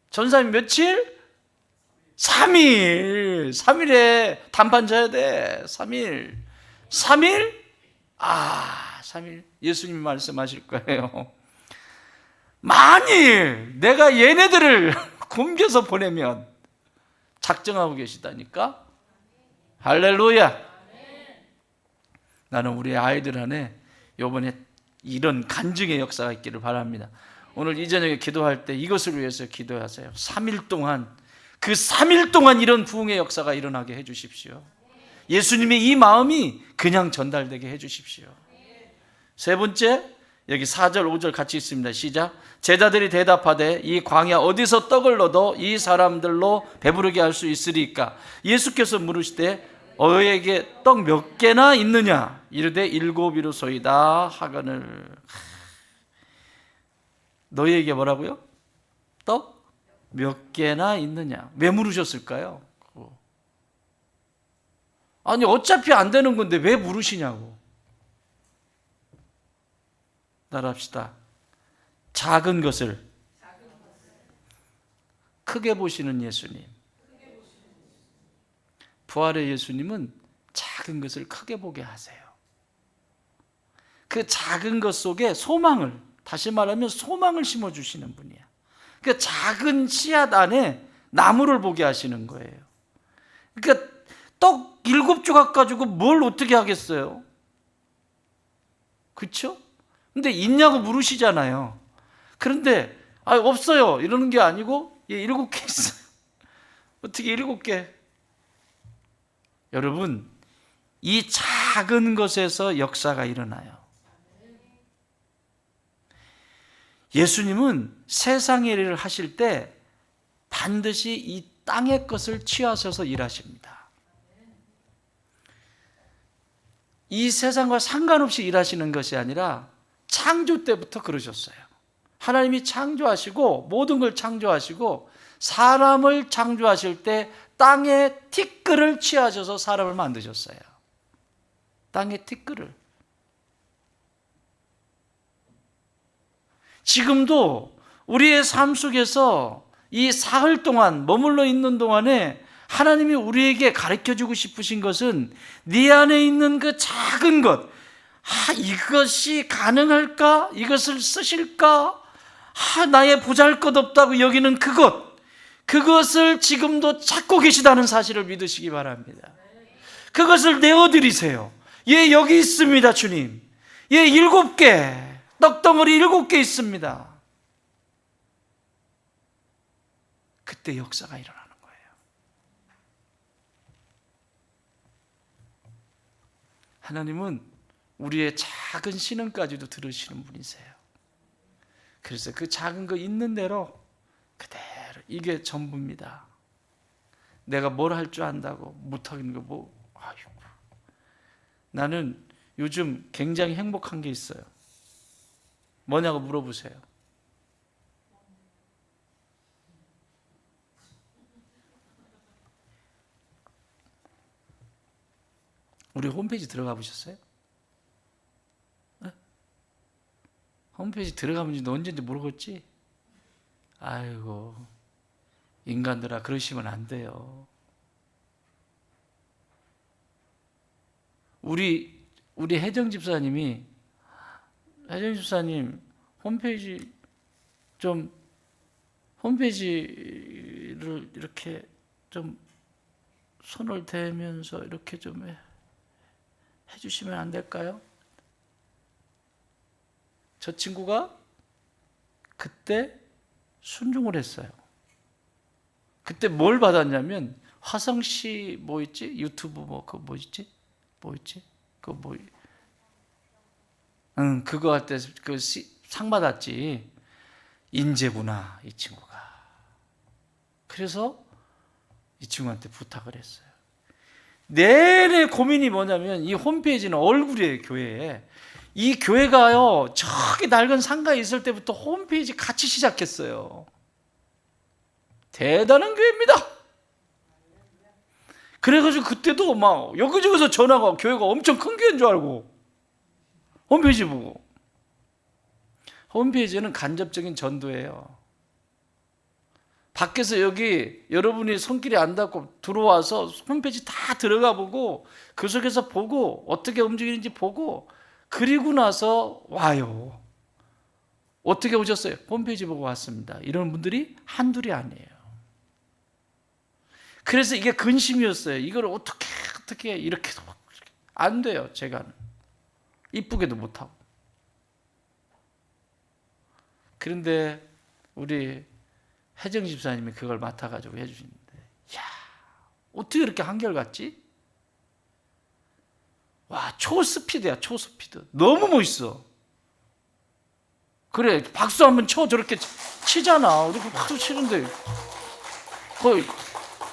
Speaker 1: 전사님 며칠? 3일. 3일에 단판 져야 돼. 3일. 3일? 3일. 예수님이 말씀하실 거예요. 만일 내가 얘네들을 굶겨서 보내면, 작정하고 계시다니까. 할렐루야. 나는 우리 아이들 안에 이번에 이런 간증의 역사가 있기를 바랍니다. 오늘 이 저녁에 기도할 때 이것을 위해서 기도하세요. 3일 동안, 그 3일 동안 이런 부흥의 역사가 일어나게 해 주십시오. 예수님의 이 마음이 그냥 전달되게 해 주십시오. 세 번째, 여기 4절 5절 같이 있습니다. 시작. 제자들이 대답하되 이 광야 어디서 떡을 얻어 이 사람들로 배부르게 할 수 있으리까? 예수께서 물으시되 너에게 떡 몇 개나 있느냐? 이르되 7이로소이다 하거늘. 너희에게 뭐라고요? 떡 몇 개나 있느냐? 왜 물으셨을까요? 아니 어차피 안 되는 건데 왜 물으시냐고. 따라합시다. 작은 것을 크게 보시는 예수님. 부활의 예수님은 작은 것을 크게 보게 하세요. 그 작은 것 속에 소망을, 다시 말하면 소망을 심어주시는 분이야. 그 작은 씨앗 안에 나무를 보게 하시는 거예요. 그러니까 떡 7조각 가지고 뭘 어떻게 하겠어요? 그렇죠? 근데 있냐고 물으시잖아요. 그런데 없어요 이러는 게 아니고 7개 있어요. 어떻게 7개? 여러분, 이 작은 것에서 역사가 일어나요. 예수님은 세상의 일을 하실 때 반드시 이 땅의 것을 취하셔서 일하십니다. 이 세상과 상관없이 일하시는 것이 아니라 창조 때부터 그러셨어요. 하나님이 창조하시고 모든 걸 창조하시고 사람을 창조하실 때 땅의 티끌을 취하셔서 사람을 만드셨어요. 땅의 티끌을. 지금도 우리의 삶 속에서 이 사흘 동안 머물러 있는 동안에 하나님이 우리에게 가르쳐주고 싶으신 것은 네 안에 있는 그 작은 것, 이것이 가능할까? 이것을 쓰실까? 나의 보잘것없다고 여기는 그것을 지금도 찾고 계시다는 사실을 믿으시기 바랍니다. 그것을 내어드리세요. 여기 있습니다, 주님. 7개, 떡덩어리 7개 있습니다. 그때 역사가 일어나는 거예요. 하나님은 우리의 작은 신음까지도 들으시는 분이세요. 그래서 그 작은 거 있는 대로 그대로, 이게 전부입니다. 내가 뭘 할 줄 안다고 못하는 거 아이고. 나는 요즘 굉장히 행복한 게 있어요. 뭐냐고 물어보세요. 우리 홈페이지 들어가 보셨어요? 네? 홈페이지 들어가면 너 언제인지 모르겠지? 아이고, 인간들아, 그러시면 안 돼요. 우리 혜정 집사님 홈페이지를 이렇게 좀 손을 대면서 이렇게 좀 해주시면 안 될까요? 저 친구가 그때 순종을 했어요. 그때 뭘 받았냐면 화성시 유튜브 그거 할 때 그 상 받았지. 인재구나, 이 친구가. 그래서 이 친구한테 부탁을 했어요. 내내 고민이 뭐냐면 이 홈페이지는 얼굴이에요, 교회에. 이 교회가요, 저기 낡은 상가에 있을 때부터 홈페이지 같이 시작했어요. 대단한 교회입니다. 그래가지고 그때도 막 여기저기서 전화가, 교회가 엄청 큰 교회인 줄 알고 홈페이지 보고. 홈페이지는 간접적인 전도예요. 밖에서 여기 여러분이 손길이 안 닿고 들어와서 홈페이지 다 들어가 보고 그 속에서 보고 어떻게 움직이는지 보고 그리고 나서 와요. 어떻게 오셨어요? 홈페이지 보고 왔습니다. 이런 분들이 한둘이 아니에요. 그래서 이게 근심이었어요. 이걸 어떻게 이렇게 안 돼요. 제가 이쁘게도 못하고. 그런데 우리 혜정 집사님이 그걸 맡아가지고 해주시는데, 야, 어떻게 이렇게 한결같지? 와, 초스피드야, 초스피드. 너무 멋있어. 그래, 박수 한번 쳐. 저렇게 치잖아. 이렇게 박수 치는데 거의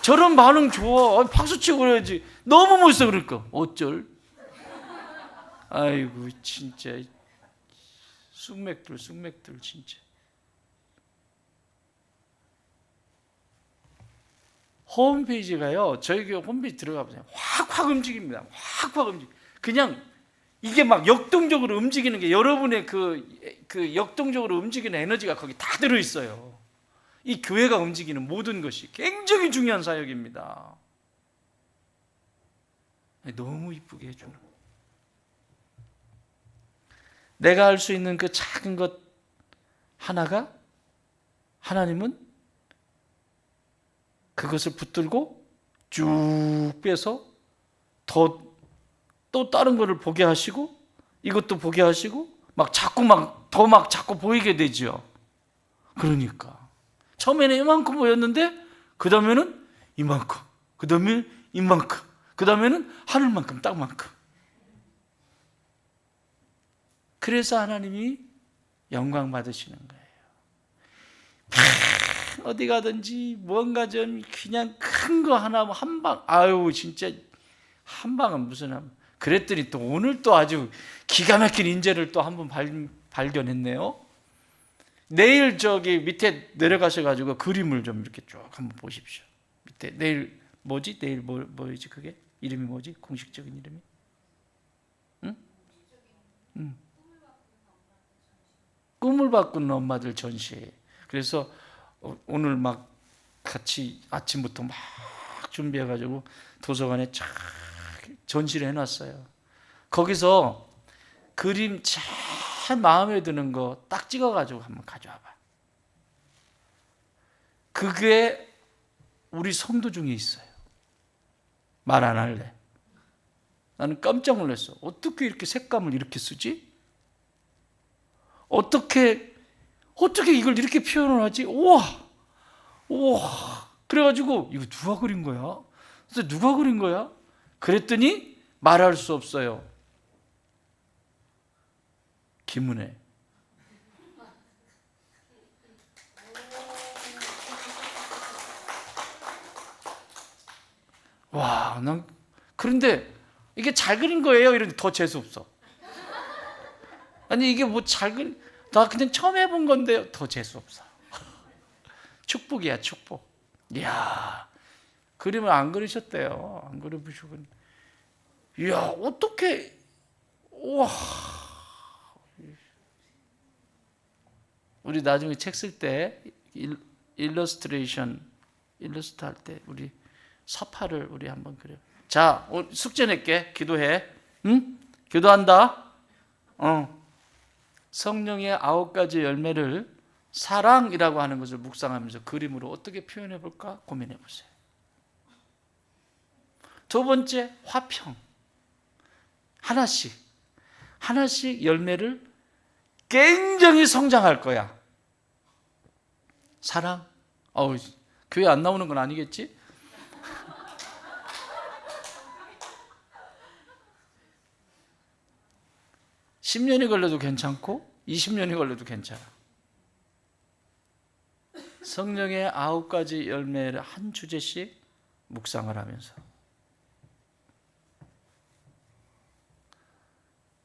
Speaker 1: 저런 반응 좋아. 박수 치고 그래야지. 너무 멋있어. 그러니까 어쩔. 아이고 진짜 쑥맥들 진짜. 홈페이지가요, 저희 교회 홈페이지 들어가 보세요. 확 움직입니다. 확 움직. 그냥 이게 막 역동적으로 움직이는 게, 여러분의 그 역동적으로 움직이는 에너지가 거기 다 들어 있어요. 이 교회가 움직이는 모든 것이 굉장히 중요한 사역입니다. 너무 이쁘게 해주는, 내가 할 수 있는 그 작은 것 하나가 하나님은 그것을 붙들고 쭉 빼서 또 다른 거를 보게 하시고, 이것도 보게 하시고, 더 자꾸 보이게 되죠. 그러니까 처음에는 이만큼 보였는데, 그 다음에는 이만큼, 그 다음에 이만큼, 그 다음에는 하늘만큼, 땅만큼. 그래서 하나님이 영광 받으시는 거예요. 어디 가든지 뭔가 좀 그냥 큰 거 하나 한 방, 아유 진짜 한 방은 무슨, 그랬더니 또 오늘 또 아주 기가 막힌 인재를 또 한 번 발견했네요. 내일 저기 밑에 내려가셔가지고 그림을 좀 이렇게 쭉 한번 보십시오. 밑에 내일 뭐지? 내일 뭐지 그게? 이름이 뭐지? 공식적인 이름이? 응? 응. 꿈을 바꾸는 엄마들 전시. 그래서 오늘 막 같이 아침부터 막 준비해가지고 도서관에 쫙 전시를 해놨어요. 거기서 그림 참 마음에 드는 거 딱 찍어가지고 한번 가져와봐. 그게 우리 성도 중에 있어요. 말 안 할래. 나는 깜짝 놀랐어. 어떻게 이렇게 색감을 이렇게 쓰지? 어떻게 이걸 이렇게 표현을 하지? 우와! 그래가지고 이거 누가 그린 거야? 그래서 누가 그린 거야? 그랬더니 말할 수 없어요. 김은혜. 와, 난 그런데 이게 잘 그린 거예요? 이런데 더 재수 없어. 아니 이게 뭐 잘 그린, 나 그냥 처음 해본 건데요. 더 재수 없어. 축복이야, 축복. 이야, 그림을 안 그리셨대요. 안 그려보시고. 이야, 어떻게, 우와. 우리 나중에 책 쓸 때 일러스트 할 때 우리 사파를 우리 한번 그려. 자, 숙제 낼게. 기도해. 응? 기도한다. 성령의 9가지 열매를 사랑이라고 하는 것을 묵상하면서 그림으로 어떻게 표현해 볼까 고민해 보세요. 두 번째, 화평. 하나씩 열매를 굉장히 성장할 거야. 사랑. 교회 안 나오는 건 아니겠지? (10년이) 걸려도 괜찮고 20년이 걸려도 괜찮아. 성령의 9가지 열매를 한 주제씩 묵상을 하면서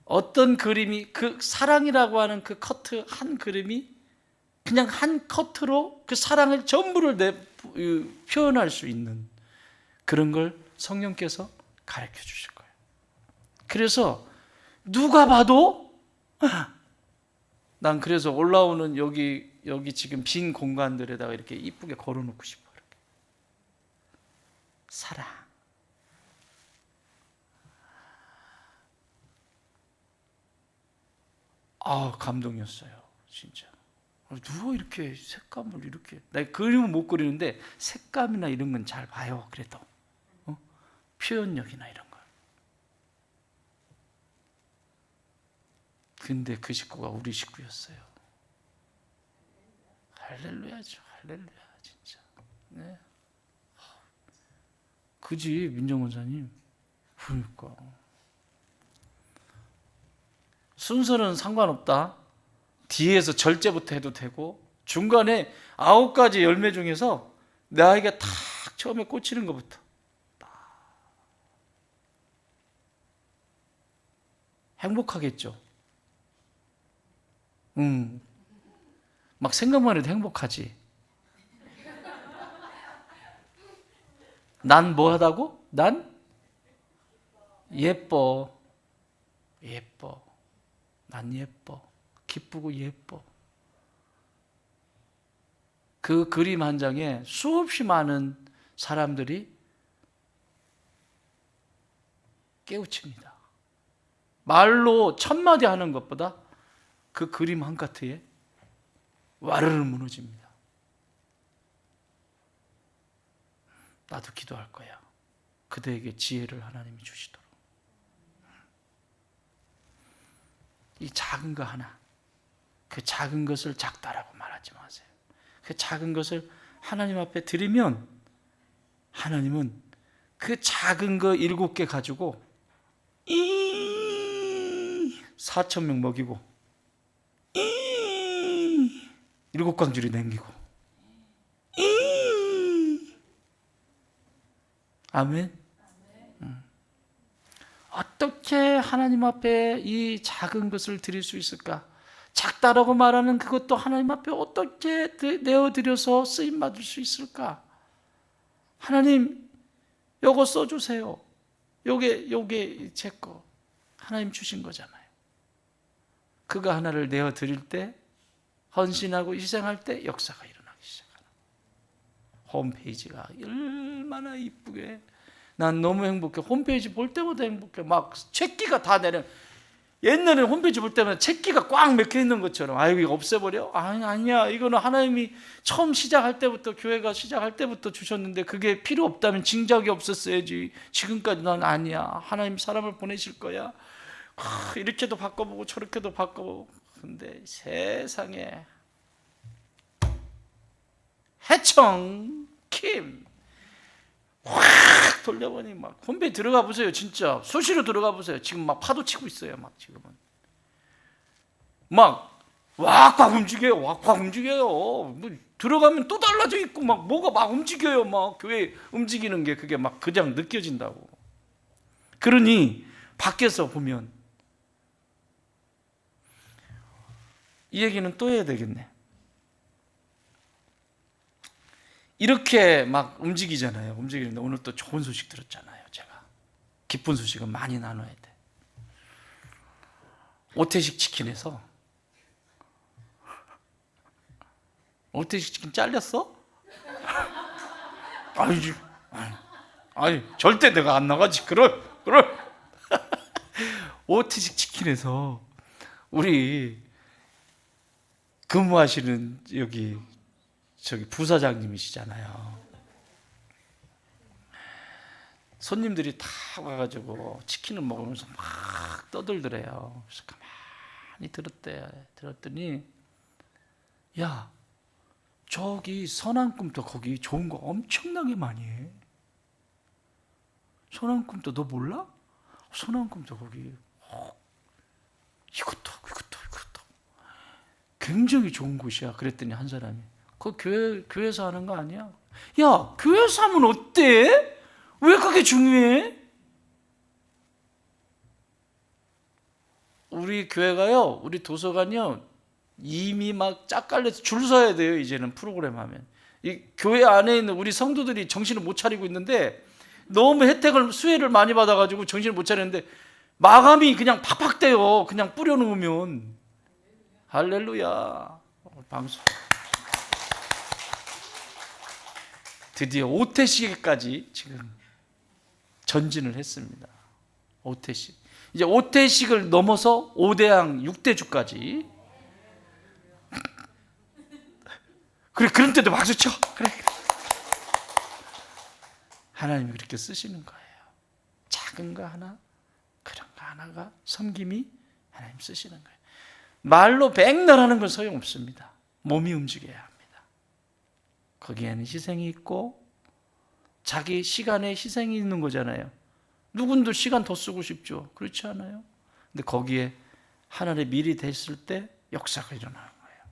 Speaker 1: 어떤 그림이, 그 사랑이라고 하는 그 커트 한 그림이 그냥 한 커트로 그 사랑을 전부를 표현할 수 있는 그런 걸 성령께서 가르쳐 주실 거예요. 그래서 누가 봐도 난 그래서 올라오는 여기 지금 빈 공간들에다가 이렇게 이쁘게 걸어놓고 싶어. 이렇게. 사랑. 감동이었어요. 진짜. 누가 이렇게 색감을 이렇게, 나 그림은 못 그리는데 색감이나 이런 건 잘 봐요. 그래도 표현력이나 이런 걸. 근데 그 식구가 우리 식구였어요. 할렐루야죠. 할렐루야 진짜. 네. 그지 민정 원사님. 그러니까 순서는 상관없다. 뒤에서 절제부터 해도 되고 중간에 9가지 열매 중에서 내 아이가 탁 처음에 꽂히는 것부터 행복하겠죠. 막 생각만 해도 행복하지. 난 뭐하다고? 난 예뻐. 예뻐. 난 예뻐. 기쁘고 예뻐. 그 그림 한 장에 수없이 많은 사람들이 깨우칩니다. 말로 1000마디 하는 것보다 그 그림 한 카트에 와르르 무너집니다. 나도 기도할 거야. 그대에게 지혜를 하나님이 주시도록. 이 작은 거 하나, 그 작은 것을 작다라고 말하지 마세요. 그 작은 것을 하나님 앞에 드리면 하나님은 그 작은 거 7개 가지고 4,000명 먹이고 7광주리 남기고 아멘. 어떻게 하나님 앞에 이 작은 것을 드릴 수 있을까? 작다라고 말하는 그것도 하나님 앞에 어떻게 내어드려서 쓰임받을 수 있을까? 하나님 요거 써주세요. 요게 제 거. 하나님 주신 거잖아요. 그거 하나를 내어드릴 때, 헌신하고 희생할 때 역사가 일어나기 시작하는 홈페이지가 얼마나 이쁘게, 난 너무 행복해. 홈페이지 볼 때마다 행복해. 막 책기가 다 내려. 옛날에 홈페이지 볼 때마다 책기가 꽉 맥혀 있는 것처럼, 아이고 이거 없애버려? 아니야. 이거는 하나님이 처음 시작할 때부터, 교회가 시작할 때부터 주셨는데 그게 필요 없다면 징작이 없었어야지. 지금까지 난 아니야. 하나님 사람을 보내실 거야. 이렇게도 바꿔보고 저렇게도 바꿔보고. 근데 세상에 해청 킴 확 돌려보니 막 홈페이지 들어가 보세요. 진짜 수시로 들어가 보세요. 지금 막 파도 치고 있어요. 막 지금은 막 왁왁 움직여요. 왁왁 움직여요. 뭐 들어가면 또 달라져 있고 막 뭐가 막 움직여요. 막 교회 움직이는 게 그게 막 그냥 느껴진다고. 그러니 밖에서 보면 이 얘기는 또 해야 되겠네. 이렇게 막 움직이잖아요. 움직이는데 오늘 또 좋은 소식 들었잖아요. 제가 기쁜 소식은 많이 나눠야 돼. 오태식 치킨에서 오태식 치킨 잘렸어? 아니 절대 내가 안 나가지. 그럴 오태식 치킨에서 우리 근무하시는 저기 부사장님이시잖아요. 손님들이 다 와가지고 치킨을 먹으면서 막 떠들더래요. 그래서 가만히 들었더니 야, 저기 선안꿈도 거기 좋은 거 엄청나게 많이 해. 선안꿈도 너 몰라? 선안꿈도 거기 이것도 굉장히 좋은 곳이야. 그랬더니 한 사람이 그 교회에서 하는 거 아니야? 야, 교회에서 하면 어때? 왜 그게 중요해? 우리 교회가요, 우리 도서관이요, 이미 막 짝깔려서 줄 서야 돼요. 이제는 프로그램 하면 이 교회 안에 있는 우리 성도들이 정신을 못 차리고 있는데 너무 수혜를 많이 받아가지고 정신을 못 차리는데 마감이 그냥 팍팍 돼요. 그냥 뿌려놓으면. 할렐루야. 방송 드디어 오태식까지 지금 전진을 했습니다. 오태식. 이제 오태식을 넘어서 5대양 6대주까지. 그래, 그런 때도 박수 쳐. 그래. 하나님이 그렇게 쓰시는 거예요. 작은 거 하나, 그런 거 하나가 섬김이 하나님 쓰시는 거예요. 말로 백날하는 건 소용없습니다. 몸이 움직여야 합니다. 거기에는 희생이 있고 자기 시간에 희생이 있는 거잖아요. 누군들 시간 더 쓰고 싶죠. 그렇지 않아요? 근데 거기에 하나님의 밀이 됐을 때 역사가 일어나는 거예요.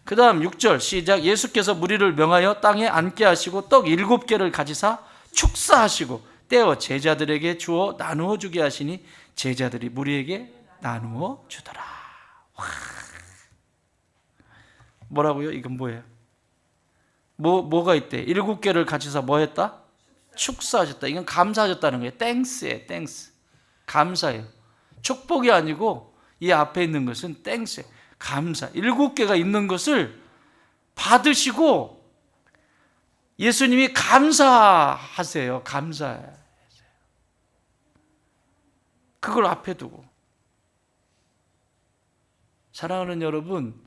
Speaker 1: 그 다음 6절 시작. 예수께서 무리를 명하여 땅에 앉게 하시고 떡 7개를 가지사 축사하시고 떼어 제자들에게 주어 나누어 주게 하시니 제자들이 무리에게 나누어 주더라. 와. 뭐라고요? 이건 뭐예요? 뭐가 있대? 7개를 가지사 뭐 했다? 축사하셨다. 이건 감사하셨다는 거예요. 땡스예요. 땡스. 감사예요. 축복이 아니고 이 앞에 있는 것은 땡스예요. 감사. 7개가 있는 것을 받으시고 예수님이 감사하세요. 감사해요. 그걸 앞에 두고. 사랑하는 여러분,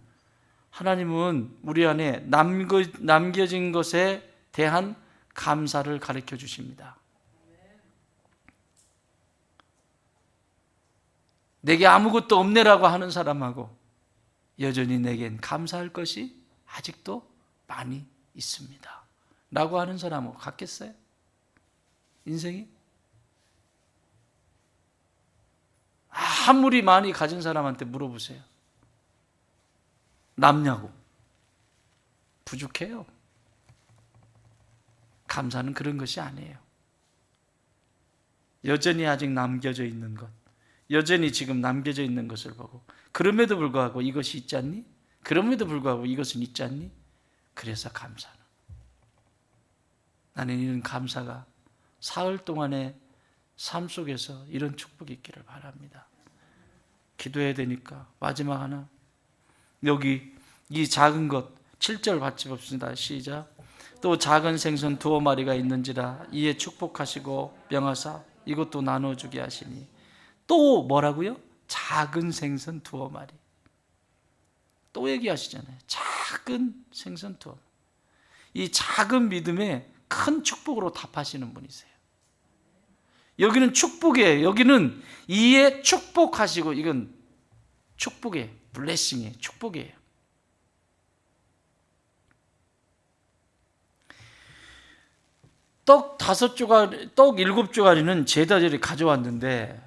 Speaker 1: 하나님은 우리 안에 남겨진 것에 대한 감사를 가르쳐 주십니다. 내게 아무것도 없네라고 하는 사람하고 여전히 내겐 감사할 것이 아직도 많이 있습니다 라고 하는 사람하고 같겠어요? 인생이? 아무리 많이 가진 사람한테 물어보세요. 남냐고. 부족해요. 감사는 그런 것이 아니에요. 여전히 아직 남겨져 있는 것, 여전히 지금 남겨져 있는 것을 보고 그럼에도 불구하고 이것이 있지 않니? 그럼에도 불구하고 이것은 있지 않니? 그래서 감사는. 나는 이런 감사가 사흘 동안의 삶 속에서 이런 축복이 있기를 바랍니다. 기도해야 되니까 마지막 하나. 여기 이 작은 것 7절 같이 봅시다. 시작. 또 작은 생선 2마리가 있는지라 이에 축복하시고 명하사 이것도 나눠주게 하시니. 또 뭐라고요? 작은 생선 2마리. 또 얘기하시잖아요. 작은 생선 2마리. 이 작은 믿음에 큰 축복으로 답하시는 분이세요. 여기는 축복이에요. 여기는 이에 축복하시고, 이건 축복이에요. 블레싱이에요. 축복이에요. 떡 5조각, 떡 7조각이는 제자들이 가져왔는데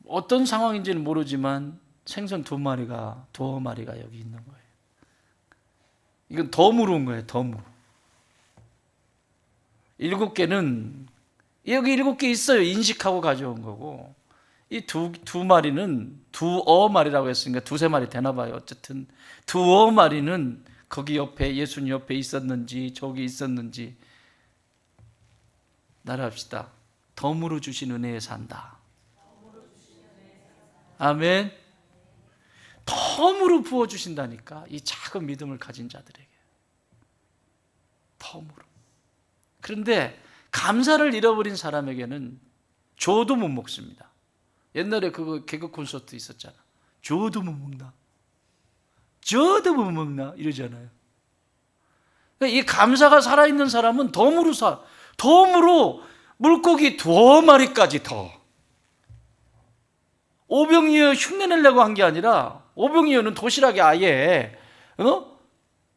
Speaker 1: 어떤 상황인지는 모르지만 생선 2마리가 여기 있는 거예요. 이건 덤으로 온 거예요. 덤으로. 7개는 여기 7개 있어요. 인식하고 가져온 거고, 이 두 마리는 2어마리라고 했으니까 2-3마리 되나 봐요. 어쨌든 2어마리는 거기 옆에, 예수님 옆에 있었는지 저기 있었는지 나랍시다. 덤으로 주신 은혜에 산다. 아멘. 덤으로 부어주신다니까. 이 작은 믿음을 가진 자들에게 덤으로. 그런데 감사를 잃어버린 사람에게는 줘도 못 먹습니다. 옛날에 그거 개그 콘서트 있었잖아. 줘도 못 먹나? 줘도 못 먹나? 이러잖아요. 이 감사가 살아있는 사람은 덤으로 물고기 2마리까지 더. 오병이어 흉내내려고 한 게 아니라, 오병이어는 도시락에 아예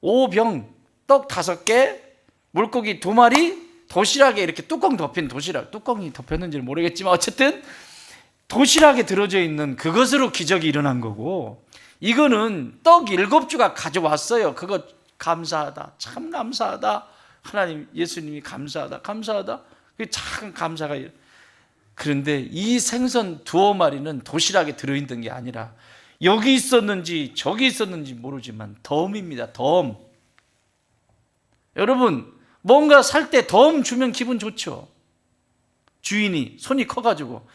Speaker 1: 오병 떡 5개, 물고기 2마리, 도시락에 이렇게 뚜껑 덮인 도시락, 뚜껑이 덮였는지는 모르겠지만 어쨌든 도시락에 들어져 있는 그것으로 기적이 일어난 거고, 이거는 떡 7조각 가져왔어요. 그거 감사하다, 참 감사하다, 하나님 예수님이 감사하다, 그 작은 감사가. 그런데 이 생선 2마리는 도시락에 들어있는 게 아니라 여기 있었는지 저기 있었는지 모르지만 덤입니다. 덤. 여러분, 뭔가 살 때 덤 주면 기분 좋죠. 주인이 손이 커가지고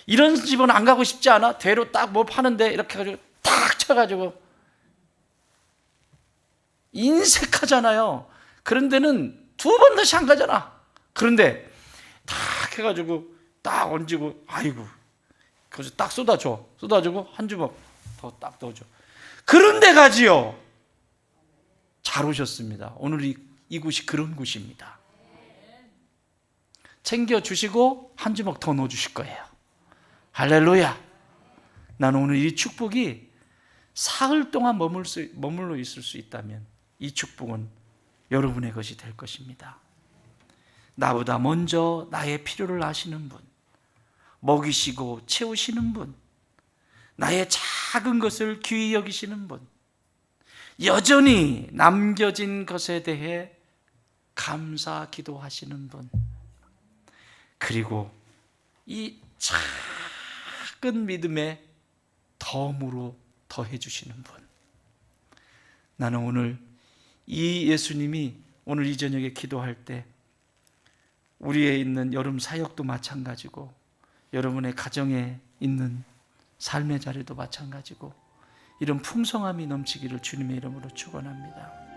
Speaker 1: 이런 집은 안 가고 싶지 않아? 대로 딱 뭐 파는데 이렇게 해가지고 탁 쳐가지고 인색하잖아요. 그런 데는 2번 다시 안 가잖아. 그런데 딱 해가지고 딱 얹고, 아이고, 거기서 딱 쏟아주고 한 주먹 더 딱 넣어줘. 그런 데 가지요. 잘 오셨습니다. 오늘 이 곳이 그런 곳입니다. 챙겨주시고 한 주먹 더 넣어주실 거예요. 할렐루야. 나는 오늘 이 축복이 사흘 동안 머물러 있을 수 있다면 이 축복은 여러분의 것이 될 것입니다. 나보다 먼저 나의 필요를 아시는 분, 먹이시고 채우시는 분, 나의 작은 것을 귀히 여기시는 분, 여전히 남겨진 것에 대해 감사 기도하시는 분, 그리고 이 작은 믿음에 덤으로 더해 주시는 분. 나는 오늘 이 예수님이 오늘 이 저녁에 기도할 때 우리에 있는 여름 사역도 마찬가지고 여러분의 가정에 있는 삶의 자리도 마찬가지고 이런 풍성함이 넘치기를 주님의 이름으로 축원합니다.